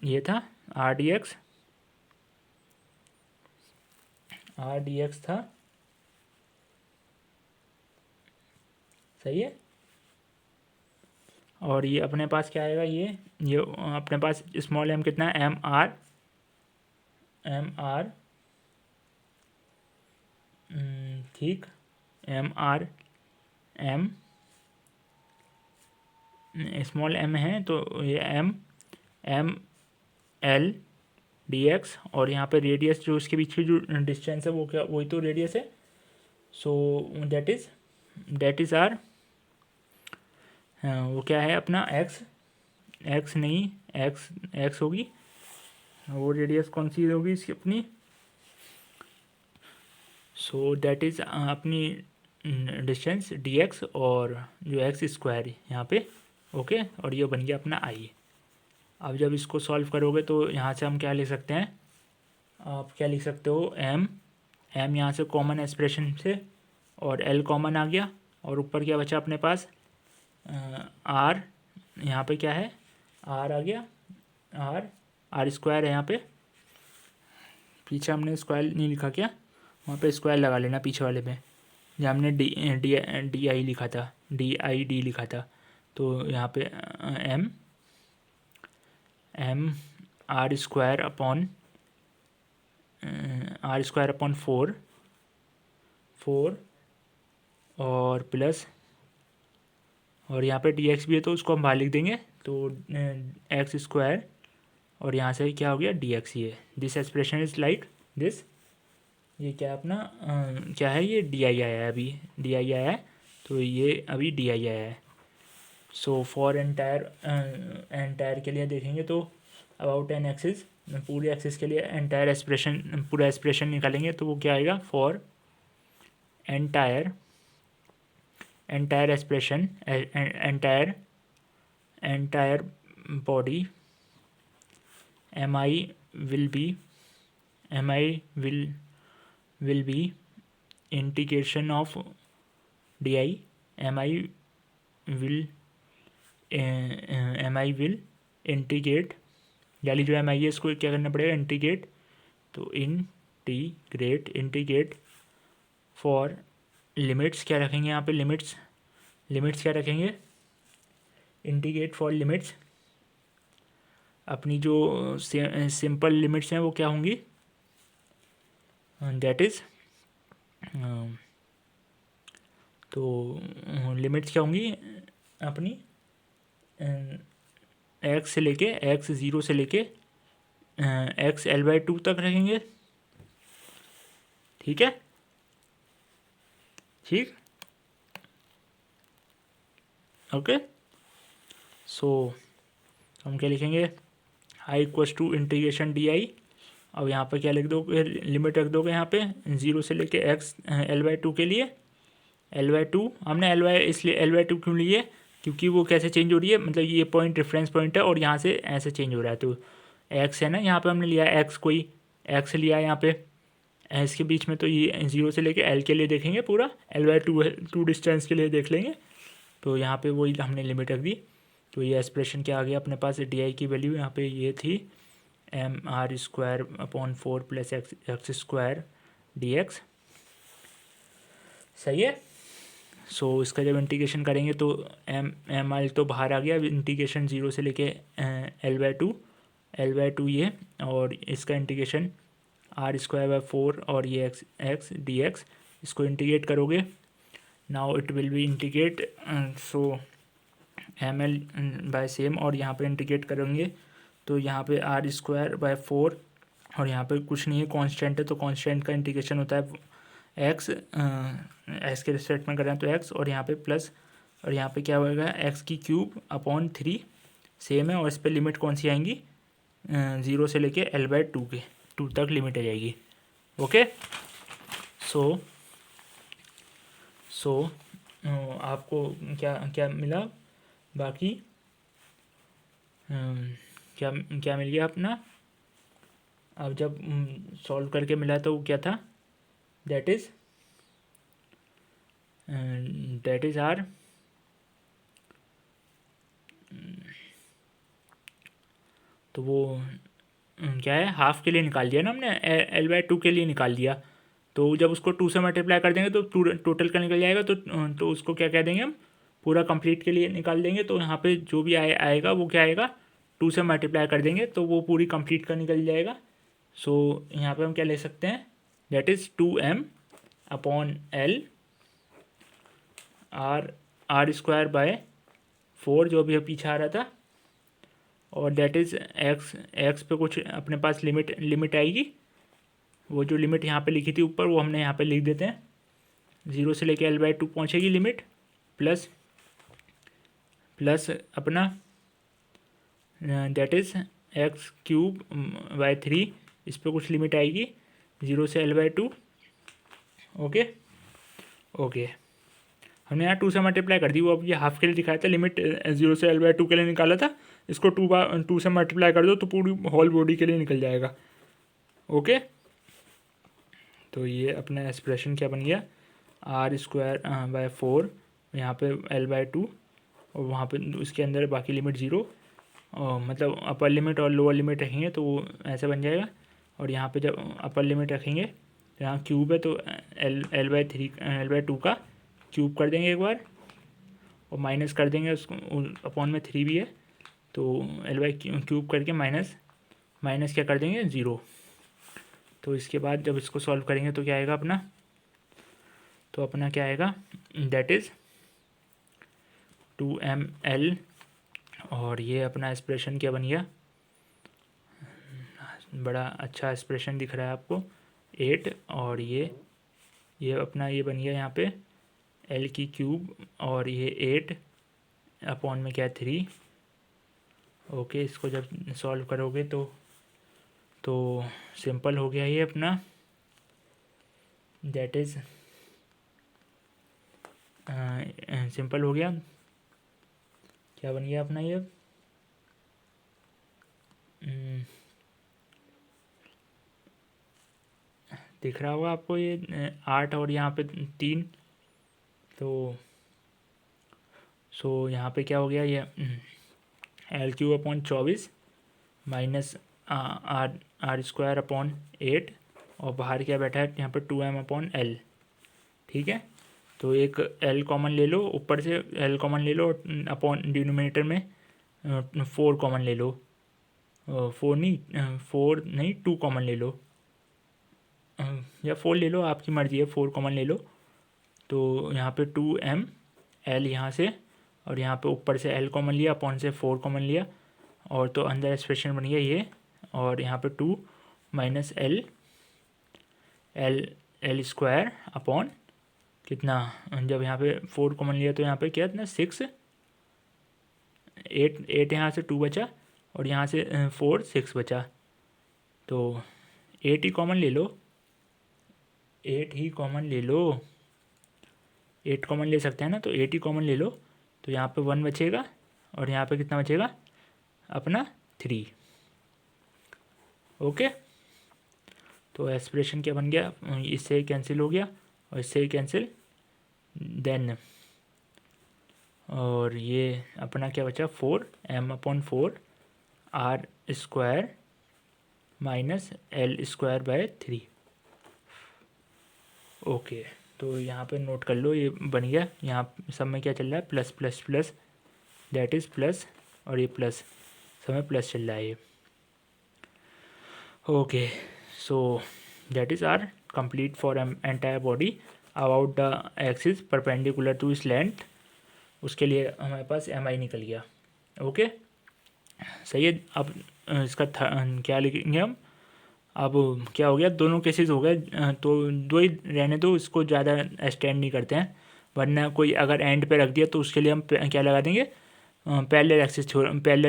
ये था R dx, R D x था, सही है। और ये अपने पास क्या आएगा, ये अपने पास स्मॉल एम कितना है, एम आर ठीक, M R M small M है तो ये एम एल डी एक्स, और यहाँ पे रेडियस जो इसके बीच की जो डिस्टेंस है वो क्या, वही तो रेडियस है। सो दैट इज़ आर, वो क्या है अपना एक्स, एक्स नहीं, एक्स होगी, वो रेडियस कौन सी होगी इसकी अपनी। सो दैट इज़ अपनी डिस्टेंस डी एक्स और जो एक्स स्क्वायर यहाँ पे, ओके। और ये बन गया अपना आई। अब जब इसको सॉल्व करोगे तो यहाँ से हम क्या लिख सकते हैं, आप क्या लिख सकते हो, एम यहाँ से कॉमन एक्सप्रेशन से, और एल कॉमन आ गया, और ऊपर क्या बचा अपने पास, आर, यहाँ पे क्या है, आर आ गया, आर स्क्वायर है यहाँ पे, पीछे हमने स्क्वायर नहीं लिखा क्या, वहाँ पे स्क्वायर लगा लेना पीछे वाले पे, जहाँ हमने डी आई लिखा था, डी लिखा था, तो यहाँ पे M R square upon four और प्लस, और यहाँ पे डी एक्स भी है तो उसको हम बाहर लिख देंगे, तो एक्स स्क्वायर, और यहाँ से क्या हो गया, डी एक्स ही है। This expression is like this, ये क्या अपना क्या है, ये डी आई आया है, अभी डी आई आया है, तो ये अभी डी आई आया है। सो फॉर एंटायर के लिए देखेंगे तो अबाउट एन एक्सिस, पूरे एक्सिस के लिए एंटायर एक्सप्रेशन, पूरा एक्सप्रेशन निकालेंगे तो वो क्या आएगा, for entire expression, entire body, M I will be integration of D I, M I will integrate, यानी जो एम आई है इसको क्या करना पड़ेगा, इंटीग्रेट, तो इंटीग्रेट फॉर लिमिट्स, क्या रखेंगे यहाँ पे, लिमिट्स क्या रखेंगे, इंटीग्रेट फॉर लिमिट्स, अपनी जो सिंपल लिमिट्स हैं वो क्या होंगी, दैट इज़, तो लिमिट्स क्या होंगी अपनी, एक्स से लेके, एक्स ज़ीरो से लेके एक्स एल बाई टू तक रखेंगे, ठीक है, ठीक, ओके। सो हम क्या लिखेंगे, I equals to integration d I, अब यहाँ पे क्या लिख दोगे, लिमिट रख दोगे यहाँ पे ज़ीरो से लेके एक्स एल बाई टू के लिए, एल बाई टू हमने एल बाई, इसलिए एल बाई टू क्यों लिए, क्योंकि वो कैसे चेंज हो रही है, मतलब ये पॉइंट रेफरेंस पॉइंट है और यहाँ से ऐसे चेंज हो रहा है, तो एक्स है ना, यहाँ पे हमने लिया एक्स, कोई एक्स लिया यहाँ पे, इसके बीच में, तो ये ज़ीरो से लेके एल के लिए देखेंगे पूरा, एल बाई टू डिस्टेंस के लिए देख लेंगे, तो यहाँ पे वही हमने लिमिट रख दी, तो ये एक्सप्रेशन क्या आ गया अपने पास, डी आई की वैल्यू यहाँ पे ये थी, M R square upon four plus X square D X, सही है। सो इसका जब इंटीग्रेशन करेंगे तो एम आर तो बाहर आ गया, इंटीग्रेशन ज़ीरो से लेके एल बाई टू ये, और इसका integration R square by four, और ये एक्स डी एक्स, इसको इंटीग्रेट करोगे, now it will be integrate, so M L by same, और यहाँ पे इंटीग्रेट करेंगे तो यहाँ पे आर स्क्वायर बाय फोर, और यहाँ पे कुछ नहीं है, कांस्टेंट है, तो कांस्टेंट का इंटीग्रेशन होता है एक्स, एक्स के रिस्पेक्ट में करें तो एक्स, और यहाँ पे प्लस, और यहाँ पे क्या होगा, एक्स की क्यूब अपॉन थ्री, सेम है, और इस पर लिमिट कौन सी आएंगी, ज़ीरो से लेके एल बाई टू तक लिमिट आ जाएगी, ओके। सो आपको क्या क्या मिला बाकी, क्या क्या मिल गया अपना, अब जब सॉल्व करके मिला तो क्या था, दैट इज़ आर, तो वो क्या है, हाफ के लिए निकाल दिया ना हमने, एल बाई टू के लिए निकाल दिया, तो जब उसको 2 से मल्टीप्लाई कर देंगे तो टोटल का निकल जाएगा। तो उसको क्या कह देंगे हम, पूरा कंप्लीट के लिए निकाल देंगे। तो यहाँ पे जो भी आएगा वो क्या आएगा, 2 से मल्टीप्लाई कर देंगे तो वो पूरी कंप्लीट का निकल जाएगा। सो यहाँ पे हम क्या ले सकते हैं, that is 2m upon l R square by 4 जो भी पीछे आ रहा था, और दैट इज़ एक्स पे कुछ अपने पास लिमिट आएगी। वो जो लिमिट यहाँ पे लिखी थी ऊपर वो हमने यहाँ पे लिख देते हैं, 0 से लेके l/2 पहुँचेगी लिमिट, प्लस अपना दैट इज़ x³/3, इस पर कुछ लिमिट आएगी 0 से l/2। ओके, हमने यहाँ 2 से मल्टीप्लाई कर दी, वो अब ये हाफ के लिए दिखाया था, लिमिट 0 से l/2 के लिए निकाला था। इसको 2 से मल्टीप्लाई कर दो तो पूरी होल बॉडी के लिए निकल जाएगा। ओके, तो ये अपना एक्सप्रेशन क्या बन गया, r²/4 यहाँ पे l/2, और वहाँ पे उसके अंदर बाकी लिमिट 0, मतलब अपर लिमिट और लोअर लिमिट रखेंगे तो वो ऐसे बन जाएगा। और यहाँ पे जब अपर लिमिट रखेंगे तो यहाँ क्यूब है तो l/2 का क्यूब कर देंगे एक बार, और माइनस कर देंगे उसको, अपॉन में 3 भी है तो l/क्यूब करके माइनस क्या कर देंगे, 0। तो इसके बाद जब इसको सॉल्व करेंगे तो क्या आएगा अपना, तो अपना क्या आएगा, दैट इज़ 2ml, और ये अपना एक्सप्रेशन क्या बन गया, बड़ा अच्छा एक्सप्रेशन दिख रहा है आपको, 8, और ये अपना ये बन गया यहाँ पे l³ और ये 8 अपॉन में क्या है 3। ओके, इसको जब सॉल्व करोगे तो सिंपल हो गया ये अपना, दैट इज़ सिंपल हो गया। क्या बन गया अपना ये, दिख रहा होगा आपको ये 8 और यहाँ पे 3, तो सो यहाँ पे क्या हो गया, ये l³/24 माइनस r²/8, और बाहर क्या बैठा है यहाँ पे 2m/l। ठीक है, तो एक l कॉमन ले लो, ऊपर से l कॉमन ले लो, अपॉन डिनोमिनेटर में 4 कॉमन ले लो, 4 नहीं 2 कॉमन ले लो, या 4 ले लो, आपकी मर्ज़ी है, 4 कॉमन ले लो। तो यहाँ पे 2ml यहाँ से, और यहाँ पे ऊपर से l कॉमन लिया, अपॉन से 4 कॉमन लिया, और तो अंदर एक्सप्रेशन बन गया ये, और यहाँ पे 2 माइनस l स्क्वायर अपॉन कितना, जब यहाँ पे 4 कॉमन लिया तो यहाँ पे क्या इतना 6, 8 यहाँ से 2 बचा, और यहाँ से 4 6 बचा, तो 8 ही कॉमन ले लो, 8 कॉमन ले सकते हैं ना, तो 8 ही कॉमन ले लो। तो यहाँ पे 1 बचेगा, और यहाँ पे कितना बचेगा अपना 3। ओके, तो एक्सप्रेशन क्या बन गया, इससे कैंसिल हो गया और इससे कैंसिल, देन और ये अपना क्या बचा 4m/4 r² minus l²/3। Okay, तो यहाँ पे नोट कर लो, ये बन गया, यहाँ सब में क्या चल रहा है, plus plus plus, that is plus, और ये प्लस, सब में प्लस चल रहा है ये। Okay, so that is our complete for entire body about the axis perpendicular to slant. उसके लिए हमारे पास mi निकल गया। ओके, सही है। अब इसका क्या लिखेंगे हम, अब क्या हो गया, दोनों केसेस हो गए, तो 2 ही रहने दो, इसको ज़्यादा एक्सटेंड नहीं करते हैं, वरना कोई अगर एंड पे रख दिया तो उसके लिए हम क्या लगा देंगे, पैरेलल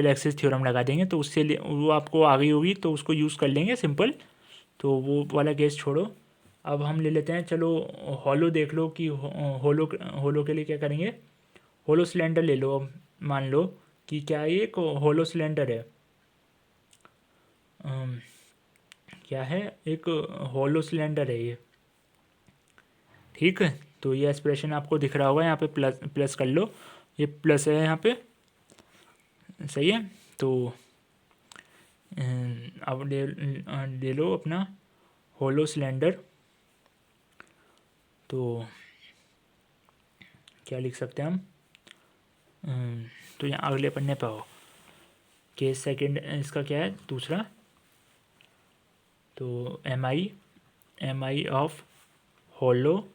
एक्सिस थ्योरम लगा देंगे, तो उससे वो आपको आ गई होगी तो उसको यूज़ कर लेंगे सिंपल। तो वो वाला केस छोड़ो, अब हम ले लेते हैं, चलो हॉलो देख लो कि होलो के लिए क्या करेंगे, होलो सिलेंडर ले लो। अब मान लो कि क्या ये एक होलो सिलेंडर है, क्या है, एक होलो सिलेंडर है ये। ठीक है, तो ये एक्सप्रेशन आपको दिख रहा होगा, यहाँ पे प्लस कर लो, ये प्लस है यहाँ पे, सही है। तो अब ले लो अपना होलो सिलेंडर, तो क्या लिख सकते हैं हम, तो यहाँ अगले पन्ने पर हो, केस सेकंड इसका क्या है दूसरा, तो M I of hollow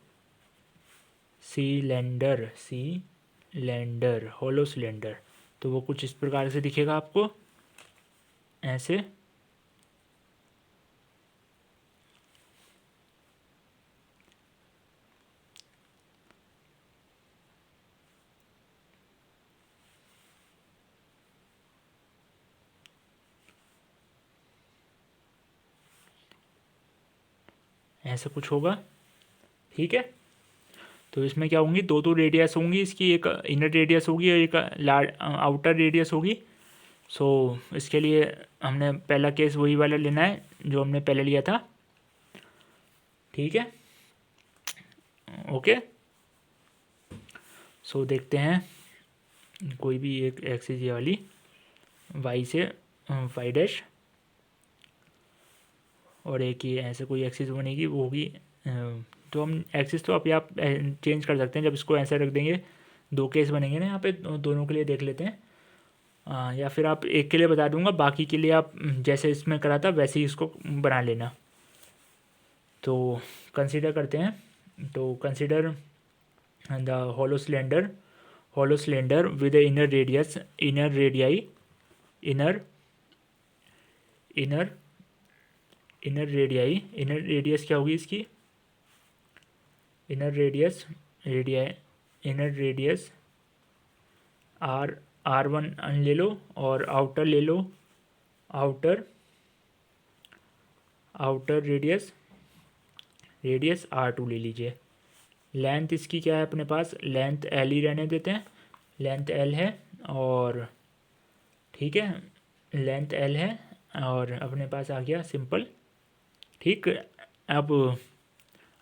cylinder hollow cylinder. तो वो कुछ इस प्रकार से दिखेगा आपको, ऐसे। ऐसा कुछ होगा, ठीक है। तो इसमें क्या होंगी, दो रेडियस होंगी इसकी, एक इनर रेडियस होगी और एक आउटर रेडियस होगी। सो इसके लिए हमने पहला केस वही वाला लेना है जो हमने पहले लिया था, ठीक है, ओके। सो देखते हैं कोई भी एक एक्सिस ये वाली वाई से वाई डैश, और एक ये ऐसे कोई एक्सिस बनेगी वो होगी, तो हम एक्सिस तो अभी आप चेंज कर सकते हैं जब इसको ऐसे रख देंगे। दो केस बनेंगे ना यहाँ पे, दोनों के लिए देख लेते हैं, या फिर आप एक के लिए बता दूंगा, बाकी के लिए आप जैसे इसमें करा था वैसे ही इसको बना लेना। तो कंसीडर करते हैं, तो consider the hollow cylinder with inner radius inner radius क्या होगी इसकी, इनर रेडियस R1 ले लो, और आउटर ले लो, आउटर रेडियस R2 ले लीजिए। लेंथ इसकी क्या है अपने पास, लेंथ L ही रहने देते हैं, लेंथ L है, और ठीक है लेंथ L है, और अपने पास आ गया सिंपल, ठीक।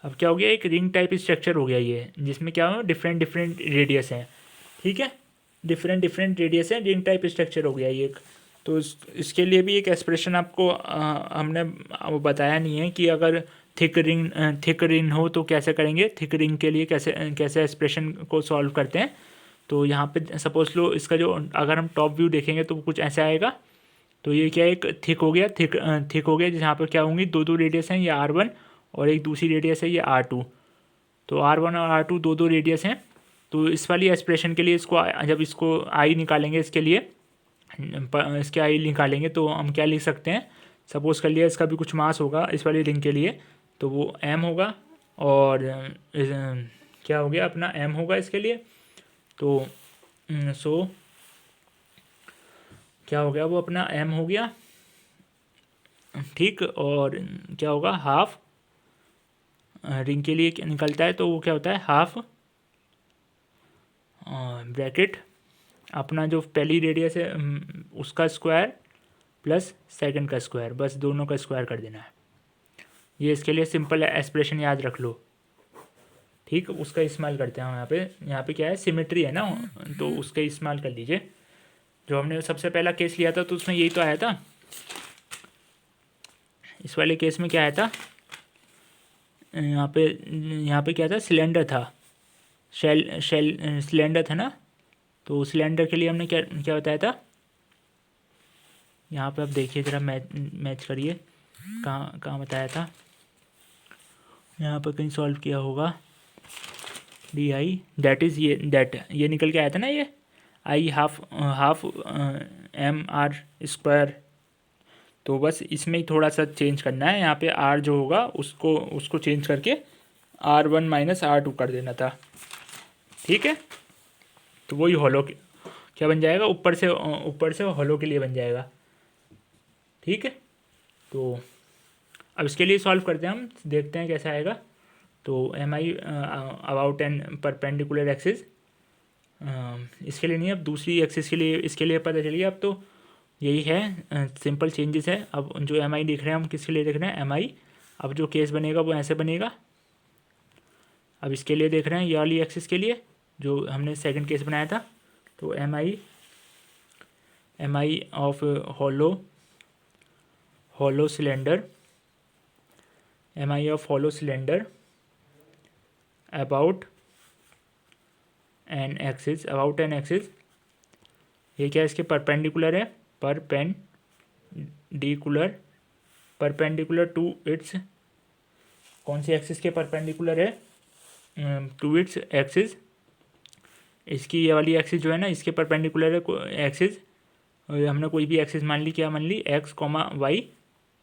अब क्या हो गया, एक रिंग टाइप स्ट्रक्चर हो गया ये, जिसमें क्या हो डिफरेंट रेडियस हैं, ठीक है, डिफरेंट रेडियस है, रिंग टाइप स्ट्रक्चर हो गया ये एक। तो इसके लिए भी एक एक्सप्रेशन आपको हमने बताया नहीं है कि अगर थिक रिंग हो तो कैसे करेंगे, थिक रिंग के लिए कैसे एक्सप्रेशन को सॉल्व करते हैं। तो यहाँ पे सपोज लो इसका जो अगर हम टॉप व्यू देखेंगे तो कुछ ऐसा आएगा। तो ये क्या एक थिक हो गया, थिक हो गया, जहाँ पर क्या होंगी दो रेडियस हैं, ये R1 और एक दूसरी रेडियस है ये R2। तो R1 और R2 दो रेडियस हैं। तो इस वाली एक्सप्रेशन के लिए इसको जब इसको आई निकालेंगे, इसके आई निकालेंगे तो हम क्या लिख सकते हैं, सपोज कर लिया इसका भी कुछ मास होगा इस वाली रिंग के लिए, तो वो m होगा, और क्या हो गया अपना m होगा इसके लिए। तो सो क्या हो गया, वो अपना m हो गया, ठीक। और क्या होगा, हाफ रिंग के लिए निकलता है तो वो क्या होता है, हाफ ब्रैकेट अपना जो पहली रेडियस है उसका स्क्वायर प्लस सेकंड का स्क्वायर, बस दोनों का स्क्वायर कर देना है। ये इसके लिए सिंपल एक्सप्रेशन याद रख लो, ठीक। उसका इस्तेमाल करते हैं हम यहाँ पे क्या है सिमेट्री है ना, तो उसका इस्तेमाल कर लीजिए। जो हमने सबसे पहला केस लिया था तो उसमें यही तो आया था। इस वाले केस में क्या आया था, यहाँ पे क्या था, सिलेंडर था, शेल सिलेंडर था ना। तो सिलेंडर के लिए हमने क्या क्या बताया था, यहाँ पे आप देखिए ज़रा मैच करिए, कहाँ बताया था, यहाँ पर कहीं सॉल्व किया होगा, DI दैट इज़ ये निकल के आया था ना, ये I हाफ MR²। तो बस इसमें ही थोड़ा सा चेंज करना है, यहाँ पे R जो होगा उसको चेंज करके R1 - R2 कर देना था, ठीक है। तो वही हॉलो क्या बन जाएगा, ऊपर से हॉलो के लिए बन जाएगा, ठीक है। तो अब इसके लिए सॉल्व करते हैं हम, देखते हैं कैसा आएगा। तो MI about an perpendicular axis, इसके लिए नहीं, अब दूसरी एक्सिस के लिए इसके लिए पता चलिए। अब तो यही है, सिंपल चेंजेस है। अब जो MI देख रहे हैं हम किसके लिए देख रहे हैं, MI। अब जो केस बनेगा वो ऐसे बनेगा। अब इसके लिए देख रहे हैं ये वाली एक्सिस के लिए जो हमने सेकंड केस बनाया था। तो MI of hollow cylinder, MI of hollow cylinder about an axis, about an axis, ये क्या इसके परपेंडिकुलर है, परपेंडिकुलर टू इट्स, कौन सी एक्सिस के परपेंडिकुलर है, टू इट्स एक्सिस, इसकी ये वाली एक्सिस जो है ना इसके परपेंडिकुलर है एक्सिस, हमने कोई भी एक्सिस मान ली, क्या मान ली, एक्स कॉमा वाई,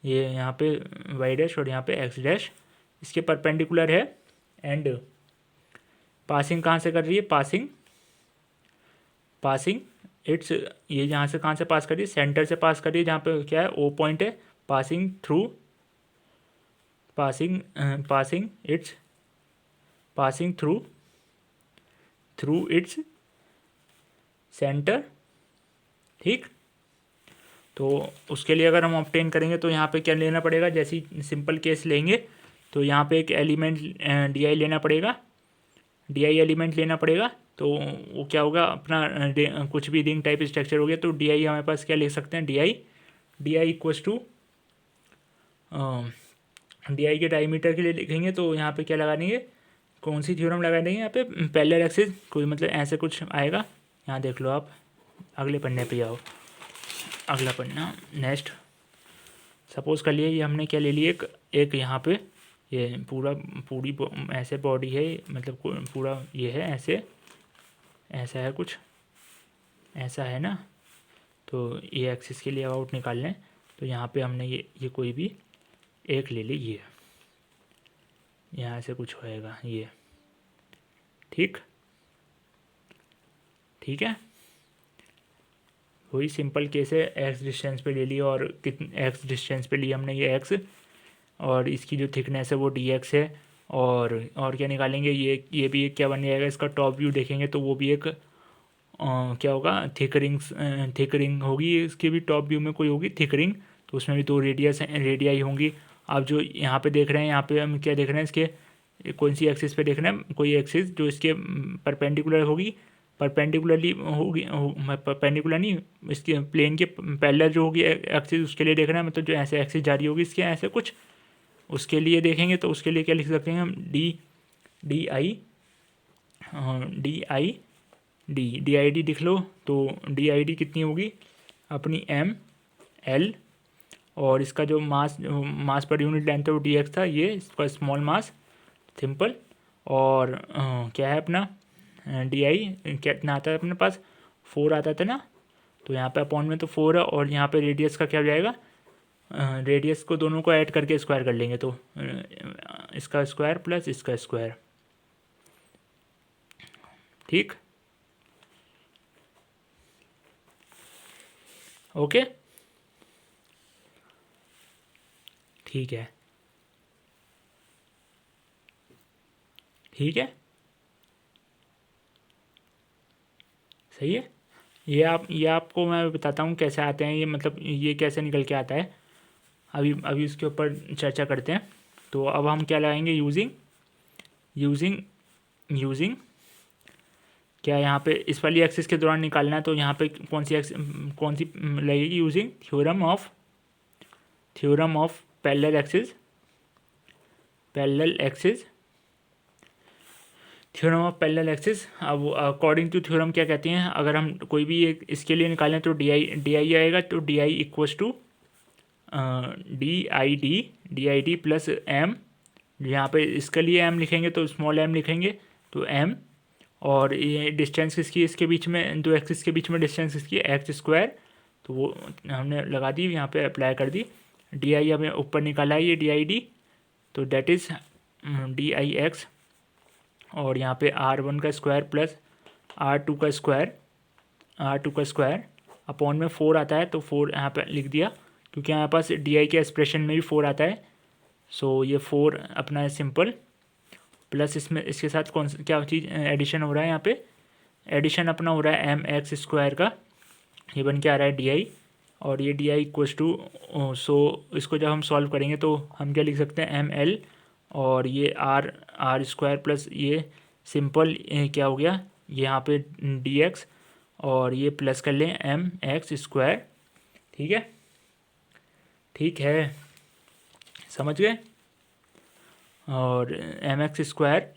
ये यहाँ पे वाई डैश और यहाँ पे एक्स डैश इसके परपेंडिकुलर है। एंड पासिंग कहाँ से कर रही है, पासिंग इट्स, ये यहाँ से कहाँ से पास कर रही है, सेंटर से पास कर रही है, जहाँ पे क्या है ओ पॉइंट है, पासिंग थ्रू इट्स सेंटर। ठीक, तो उसके लिए अगर हम ऑब्टेन करेंगे तो यहाँ पे क्या लेना पड़ेगा, जैसे सिंपल केस लेंगे तो यहाँ पे एक एलिमेंट डी आई लेना पड़ेगा, डी आई एलिमेंट लेना पड़ेगा। तो वो क्या होगा, अपना कुछ भी रिंग टाइप स्ट्रक्चर हो गया तो डी आई हमारे पास क्या लिख सकते हैं, D I equals to D I के डायमीटर के लिए लिखेंगे तो यहाँ पे क्या लगा देंगे, कौन सी थ्योरम लगा देंगे यहाँ पे, पैरेलल एक्सिस, कोई मतलब ऐसे कुछ आएगा, यहाँ देख लो आप, अगले पन्ने पे आओ, अगला पन्ना नेक्स्ट। सपोज़ कर लिए ये हमने क्या ले लिया, एक यहाँ पे ये पूरी ऐसे बॉडी है, मतलब पूरा ये है ऐसे, ऐसा है कुछ, ऐसा है ना, तो ये एक्सिस के लिए अबाउट निकाल लें तो यहाँ पे हमने ये कोई भी एक ले ली, ये यहाँ से कुछ होएगा ये, ठीक है, वही सिंपल केस है, एक्स डिस्टेंस पे ले लिया और कितने एक्स डिस्टेंस पे लिया हमने ये एक्स, और इसकी जो थिकनेस है वो डी एक्स है, और क्या निकालेंगे, ये भी एक क्या बन जाएगा, इसका टॉप व्यू देखेंगे तो वो भी एक क्या होगा, थिक रिंग होगी, इसके भी टॉप व्यू में कोई होगी थिक रिंग, तो उसमें भी दो रेडियाई होंगी। आप जो यहाँ पे देख रहे हैं, यहाँ पे हम क्या देख रहे हैं, इसके कौन सी एक्सिस पे देख रहे हैं, कोई एक्सिस जो इसके परपेंडिकुलर होगी, परपेंडिकुलर नहीं, इसके प्लेन के पैरेलल जो होगी एक्सिस, उसके लिए देख रहे हैं, मतलब जो ऐसे एक्सिस जा रही होगी इसके ऐसे कुछ, उसके लिए देखेंगे तो उसके लिए क्या लिख सकते हैं हम, डी आई डी लिख लो, तो डी आई डी कितनी होगी अपनी, एम एल, और इसका जो मास पर यूनिट लेंथ है वो डी एक्स था, ये इसका स्मॉल मास सिंपल, और क्या है अपना डी आई कितना आता है अपने पास, 4 आता था ना, तो यहाँ पे अपॉन में तो 4 है, और यहाँ पे रेडियस का क्या हो जाएगा, रेडियस को दोनों को ऐड करके स्क्वायर कर लेंगे तो इसका स्क्वायर प्लस इसका स्क्वायर, ठीक, ओके, ठीक है, सही है। ये आपको मैं बताता हूँ कैसे आते हैं ये, मतलब ये कैसे निकल के आता है, अभी इसके ऊपर चर्चा करते हैं। तो अब हम क्या लगाएंगे, यूजिंग क्या यहाँ पे इस वाली एक्सिस के दौरान निकालना है, तो यहाँ पे कौन सी लगेगी, using theorem of parallel axis, theorem of parallel axis. अब अकॉर्डिंग टू थ्योरम क्या कहते हैं, अगर हम कोई भी एक इसके लिए निकालें तो डी आई आएगा, तो D I equals to D I D plus M, यहाँ पे इसके लिए एम लिखेंगे तो स्मॉल एम लिखेंगे तो एम, और ये डिस्टेंस किसकी इसके बीच में, दो एक्सिस के बीच में डिस्टेंस किसकी, एक्स स्क्वायर, तो वो हमने लगा दी, यहाँ पे अप्लाई कर दी, डी आई हमें ऊपर निकाला है ये डी आई डी, तो that is D I x, और यहाँ पे R1 का स्क्वायर प्लस R2 का स्क्वायर अपॉन में 4 आता है, तो 4 यहाँ पे लिख दिया, क्योंकि यहाँ पास डी आई के एक्सप्रेशन में भी 4 आता है, सो ये 4 अपना है सिंपल, प्लस इसमें इसके साथ कौन सा क्या चीज़ एडिशन हो रहा है, यहाँ पे एडिशन अपना हो रहा है एम एक्स स्क्वायर का, ये बन के आ रहा है डी आई, और ये डी आई इक्वस टू, सो इसको जब हम सॉल्व करेंगे तो हम क्या लिख सकते हैं, एम एल, और ये आर स्क्वायर प्लस ये सिंपल क्या हो गया, ये यहाँ पे डी एक्स, और ये प्लस कर लें एम एक्स स्क्वायर, ठीक है, समझ गए, और एम एक्स स्क्वायर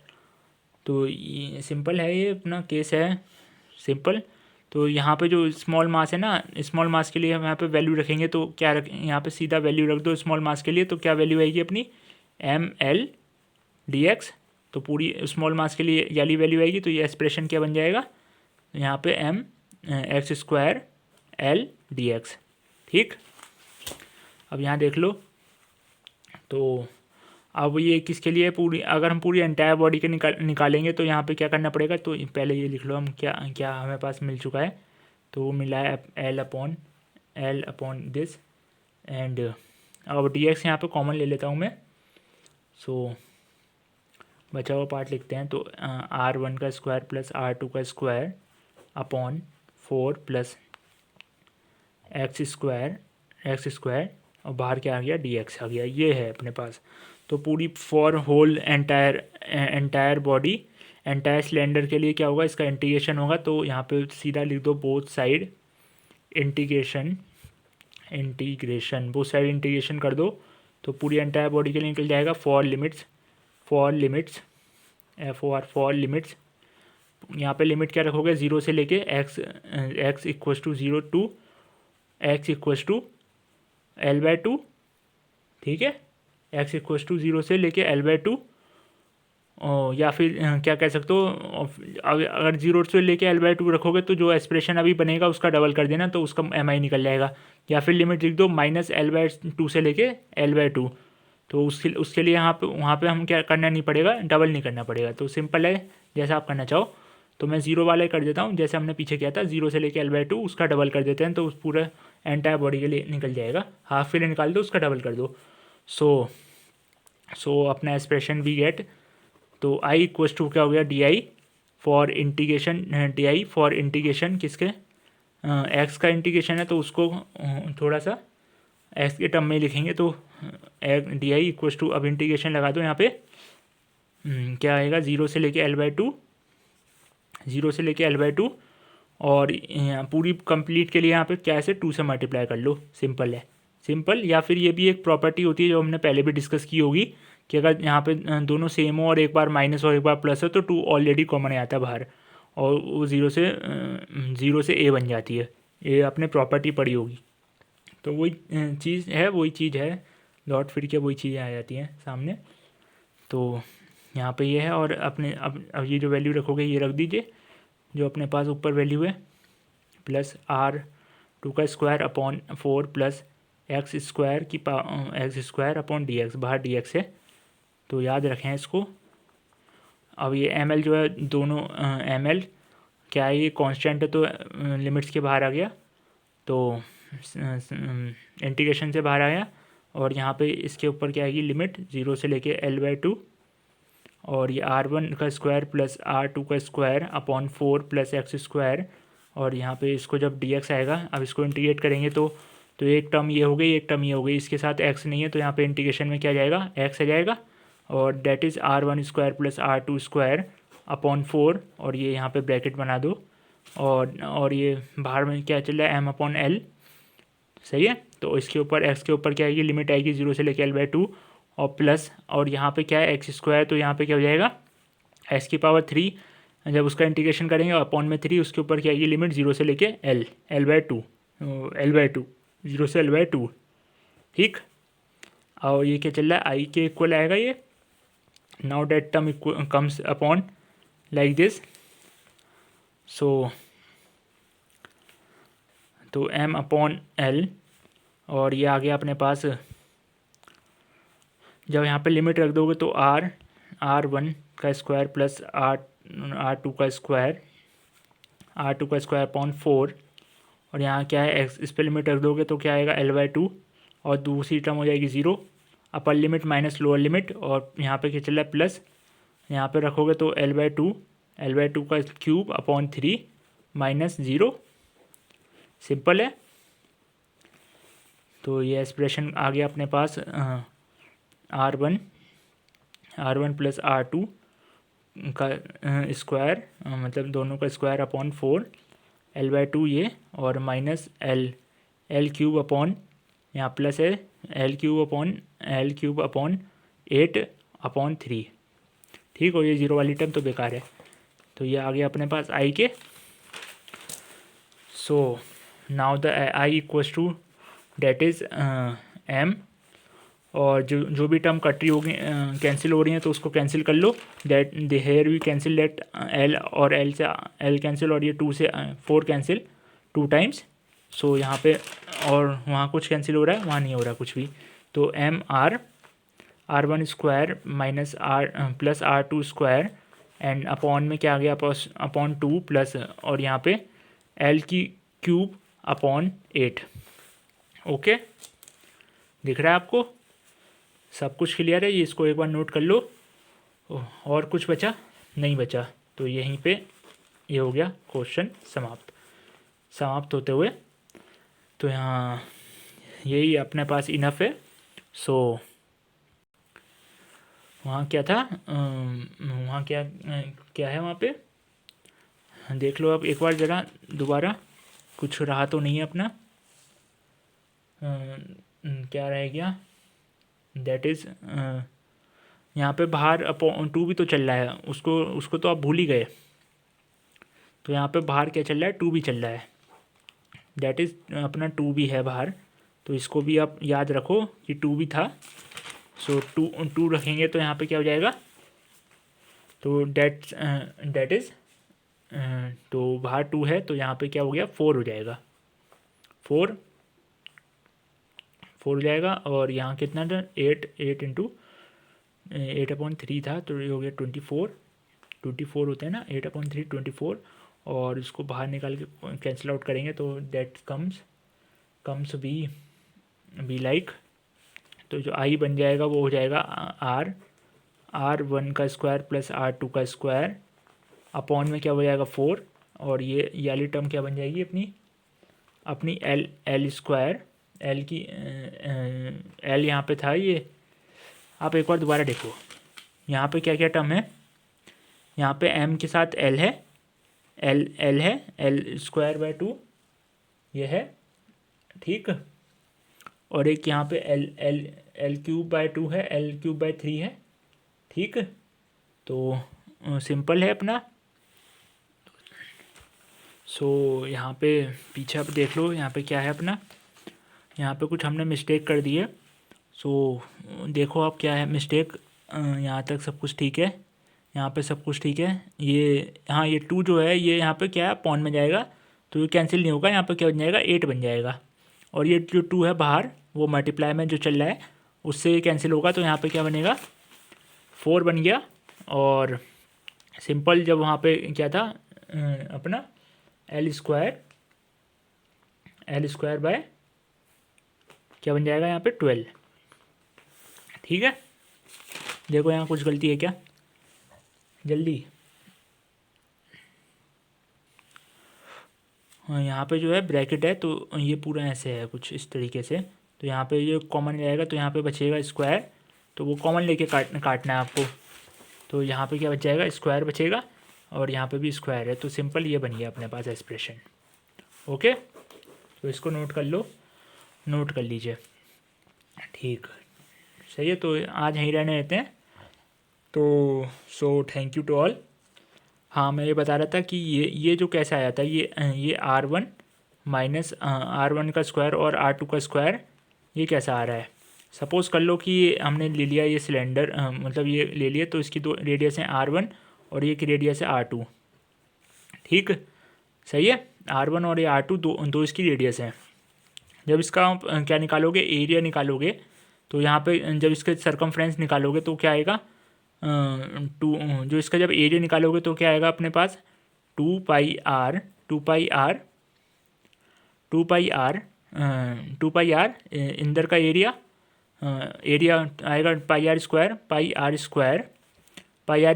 तो ये सिंपल है, ये अपना केस है सिंपल। तो यहाँ पे जो स्मॉल मास है ना, स्मॉल मास के लिए हम यहाँ पे वैल्यू रखेंगे तो क्या रख, यहाँ पे सीधा वैल्यू रख दो स्मॉल मास के लिए, तो क्या वैल्यू आएगी अपनी ml/dx। तो पूरी स्मॉल मास के लिए वाली वैल्यू आएगी, तो ये एक्सप्रेशन क्या बन जाएगा यहाँ पे mx² L/dx। ठीक, अब यहाँ देख लो। तो अब ये किसके लिए पूरी, अगर हम पूरी एंटायर बॉडी के निकालेंगे तो यहाँ पे क्या करना पड़ेगा, तो पहले ये लिख लो हम क्या क्या हमें पास मिल चुका है। तो वो मिला है L/दिस एंड अब dx यहाँ पे कॉमन ले लेता हूँ मैं। सो बचा हुआ पार्ट लिखते हैं। तो r1 का स्क्वायर प्लस r2 का square upon 4 plus X square और बाहर क्या आ गया dx आ गया, ये है अपने पास। तो पूरी for whole entire body, entire cylinder के लिए क्या होगा, इसका इंटीग्रेशन होगा। तो यहाँ पे सीधा लिख दो both side integration both side integration कर दो। तो पूरी एंटायर बॉडी के लिए निकल जाएगा फॉर लिमिट्स फॉर लिमिट्स। यहाँ पे लिमिट क्या रखोगे, ज़ीरो से लेके X equals to zero to X equals to L/2। ठीक है, एक्स इक्वस टू ज़ीरो से लेके L/2, या फिर क्या कह सकते हो, अगर जीरो से लेके L/2 रखोगे तो जो एक्सप्रेशन अभी बनेगा उसका डबल कर देना, तो उसका mi निकल जाएगा। या फिर लिमिट लिख दो -L/2 से लेके L/2। तो उसके लिए वहाँ पे हम क्या करना नहीं पड़ेगा, डबल नहीं करना पड़ेगा। तो सिंपल है, जैसा आप करना चाहो। तो मैं ज़ीरो वाला कर देता हूँ, जैसे हमने पीछे किया था, ज़ीरो से लेके L/2 उसका डबल कर देते हैं, तो उस पूरा एंटायर बॉडी के लिए निकल जाएगा। हाफ के लिए निकाल दो, उसका डबल कर दो। सो अपना एक्सप्रेशन वी गेट, तो आई इक्वस टू क्या हो गया, डी आई फॉर इंटीग्रेशन किसके, एक्स का इंटीग्रेशन है, तो उसको थोड़ा सा एक्स के टर्म में लिखेंगे। तो डी आई इक्वस टू, अब इंटीग्रेशन लगा दो यहाँ पे, क्या आएगा, ज़ीरो से लेके L/2 और पूरी कंप्लीट के लिए यहाँ पे क्या है, 2 से मल्टीप्लाई कर लो। सिंपल है, सिंपल। या फिर ये भी एक प्रॉपर्टी होती है जो हमने पहले भी डिस्कस की होगी, कि अगर यहाँ पे दोनों सेम हो और एक बार माइनस और एक बार प्लस हो तो 2 ऑलरेडी कॉमन आता है बाहर, और वो ज़ीरो से a बन जाती है। ये आपने प्रॉपर्टी पढ़ी होगी। तो वही चीज़ है, लौट फिर के वही चीज़ें आ जाती हैं सामने। तो यहाँ पे ये है, और अपने अब ये जो वैल्यू रखोगे ये रख दीजिए जो अपने पास ऊपर वैल्यू है, प्लस r2 का square upon 4 plus X square upon dx, बाहर dx है, तो याद रखें इसको। अब ये ml जो है, दोनों ml क्या है, ये कांस्टेंट है, तो लिमिट्स के बाहर आ गया, तो इंटीग्रेशन से बाहर आया। और यहाँ पे इसके ऊपर क्या आएगी, लिमिट ज़ीरो से लेके L/2, और ये r1 का स्क्वायर प्लस r2 का square upon 4 plus X square, और यहाँ पे इसको जब dx आएगा, अब इसको इंटीग्रेट करेंगे तो एक टर्म ये हो गई, एक टर्म ये हो गई, इसके साथ x नहीं है, तो यहाँ पे इंटीग्रेशन में क्या आ जाएगा, x आ जाएगा, और that is r1 square plus r2 square upon 4, और ये यहाँ पे ब्रैकेट बना दो, और ये बाहर में क्या चल रहा है, m/L। सही है, तो इसके ऊपर x के ऊपर क्या आएगी, लिमिट आएगी ज़ीरो से लेके L/2, और प्लस, और यहाँ पे क्या है, एक्स स्क्वायर, तो यहाँ पे क्या हो जाएगा, x⁻3, जब उसका इंटीग्रेशन करेंगे अपॉन में 3, उसके ऊपर क्या आएगी, लिमिट ज़ीरो से लेके L/2 ज़ीरो से L/2। ठीक, और ये क्या चल रहा है, आई के इक्वल आएगा ये। Now that term comes upon like this, so तो m/L, और ये आ गया अपने पास। जब यहाँ पे लिमिट रख दोगे तो r1 का स्क्वायर प्लस r2 का स्क्वायर अपॉन 4, और यहाँ क्या है, एक्स, इस पर लिमिट रख दोगे तो क्या आएगा, L/2, और दूसरी टर्म हो जाएगी zero, upper limit minus lower limit, और यहाँ पे क्या चल रहा है, प्लस, यहाँ पे रखोगे तो L/2 का क्यूब अपॉन 3 माइनस 0। सिंपल है, तो ये एक्सप्रेशन आ गया अपने पास, r1 प्लस r2 का स्क्वायर, मतलब दोनों का स्क्वायर अपॉन 4 L/2 ये, और माइनस L क्यूब अपॉन, यहाँ प्लस है, L क्यूब अपॉन 8 अपॉन 3। ठीक। और ये जीरो वाली टर्म तो बेकार है, तो ये आ गया अपने पास आई के। So now the I equals to that is M, और जो भी टर्म कट रही होगी कैंसिल हो रही हैं तो उसको कैंसिल कर लो। That the here we cancel let L, और एल से एल कैंसिल, और ये 2 से 4 कैंसिल 2 टाइम्स। सो यहाँ पे और वहाँ कुछ कैंसिल हो रहा है, वहाँ नहीं हो रहा कुछ भी। तो M R one square minus R plus R2 square and upon में क्या आ गया, अपॉन 2 प्लस, और यहाँ पे एल की क्यूब अपॉन 8। ओके, दिख रहा है आपको? सब कुछ क्लियर है? ये इसको एक बार नोट कर लो। और कुछ बचा? नहीं बचा। तो यहीं पे ये हो गया क्वेश्चन समाप्त होते हुए। तो यहाँ यही अपने पास इनफ है। सो वहाँ क्या था, वहाँ क्या क्या है वहाँ पे देख लो अब एक बार ज़रा दोबारा, कुछ रहा तो नहीं है अपना। क्या रह गया, दैट इज़ यहाँ पे बाहर अपॉन 2 भी तो चल रहा है, उसको तो आप भूल ही गए। तो यहाँ पे बाहर क्या चल रहा है, 2 भी चल रहा है, दैट इज़ अपना 2 भी है बाहर। तो इसको भी आप याद रखो कि 2 भी था। सो 2 रखेंगे तो यहाँ पे क्या हो जाएगा, तो डेट इज़ तो बाहर 2 है तो यहाँ पे क्या हो गया, 4 हो जाएगा। 4 हो जाएगा। और यहाँ कितना था, 8 इंटू 8/3 था, तो ये हो गया 24 होते हैं ना, 8/3 24। और इसको बाहर निकाल के कैंसिल आउट करेंगे तो डेट कम्स बी लाइक, तो जो आई बन जाएगा वो हो जाएगा R1 का स्क्वायर प्लस R2 का स्क्वायर अपॉन में क्या हो जाएगा 4। और ये वाली टर्म क्या बन जाएगी अपनी एल स्क्वायर, एल की एल यहाँ पे था, ये आप एक बार दोबारा देखो यहाँ पे क्या क्या टर्म है। यहाँ पे m के साथ l है, एल है, एल स्क्वायर बाय 2 ये है, ठीक। और एक यहाँ पे एल क्यूब बाय 2 है, एल क्यूब बाय 3 है, ठीक। तो सिंपल है अपना। सो यहाँ पे पीछे आप देख लो, यहाँ पे क्या है अपना, यहाँ पे कुछ हमने मिस्टेक कर दी है। सो देखो आप क्या है मिस्टेक, यहाँ तक सब कुछ ठीक है, यहाँ पे सब कुछ ठीक है। ये हाँ, ये 2 जो है ये यहाँ पे क्या है, अपॉन में जाएगा तो ये कैंसिल नहीं होगा, यहाँ पे क्या बन जाएगा, 8 बन जाएगा। और ये जो 2 है बाहर, वो मल्टीप्लाई में जो चल रहा है उससे कैंसिल होगा, तो यहाँ पे क्या बनेगा, 4 बन गया। और सिंपल जब वहाँ पे क्या था अपना एल स्क्वायर बाय क्या बन जाएगा यहाँ पे 12, ठीक है। देखो यहाँ कुछ गलती है क्या, जल्दी। हाँ, यहाँ पे जो है ब्रैकेट है तो ये पूरा ऐसे है कुछ इस तरीके से, तो यहाँ पे ये कॉमन जाएगा तो यहाँ पे बचेगा स्क्वायर, तो वो कॉमन लेके काटना है आपको। तो यहाँ पे क्या बच जाएगा, स्क्वायर बचेगा, और यहाँ पे भी स्क्वायर है। तो सिंपल ये बन गया अपने पास एक्सप्रेशन। ओके, तो इसको नोट कर लो, नोट कर लीजिए, ठीक, सही है। तो आज यहीं रहने देते हैं। तो so thank you to all. हाँ, मैं ये बता रहा था कि ये जो कैसे आया था, ये R1 माइनस R1 का स्क्वायर और R2 का स्क्वायर, ये कैसा आ रहा है। सपोज़ कर लो कि हमने ले लिया ये सिलेंडर, मतलब ये ले लिया, तो इसकी 2 रेडियस हैं R1 और ये की रेडियस है R2, ठीक, सही है। R1 और ये R2 दो इसकी रेडियस हैं। जब इसका आप क्या निकालोगे, एरिया निकालोगे, तो यहाँ पे जब इसके सरकमफ्रेंस निकालोगे तो क्या आएगा, 2, जो इसका जब एरिया निकालोगे तो क्या आएगा अपने पास, 2 पाई आर इंदर का एरिया आएगा पाई आर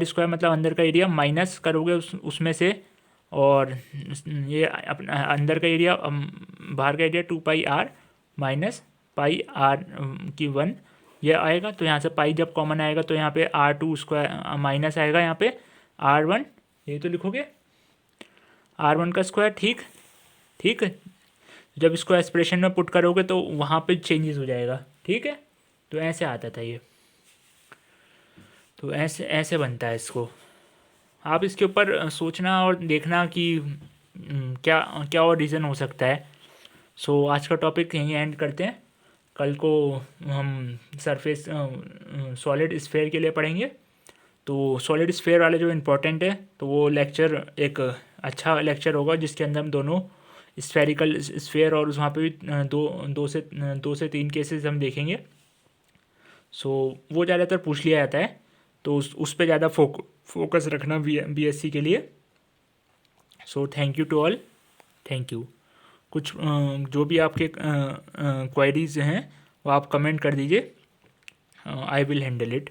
स्क्वायर मतलब अंदर का एरिया, माइनस करोगे उसमें से, और ये अपना अंदर का एरिया बाहर का area 2 pi R minus pi R की 1 ये आएगा। तो यहाँ से पाई जब कॉमन आएगा तो यहाँ पे R2 स्क्वायर माइनस आएगा, यहाँ पे R1, ये तो लिखोगे R1 का स्क्वायर, ठीक ठीक। जब इसको एक्सप्रेशन में पुट करोगे तो वहाँ पे चेंजेस हो जाएगा, ठीक है। तो ऐसे आता था ये। तो ऐसे ऐसे बनता है इसको। आप इसके ऊपर सोचना और देखना कि क्या क्या और रीज़न हो सकता है। सो आज का टॉपिक यहीं एंड करते हैं। कल को हम सरफेस सॉलिड स्फेयर के लिए पढ़ेंगे। तो सॉलिड स्फेयर वाले जो इम्पोर्टेंट है तो वो लेक्चर एक अच्छा लेक्चर होगा जिसके अंदर हम दोनों स्फेरिकल स्फेयर और वहाँ पे भी दो से तीन केसेस हम देखेंगे। सो वो ज़्यादातर पूछ लिया जाता है, तो उस पर ज़्यादा फोकस रखना बीएससी के लिए। So thank you to all, thank you. कुछ जो भी आपके क्वायरीज़ हैं वो आप कमेंट कर दीजिए, आई विल हैंडल इट।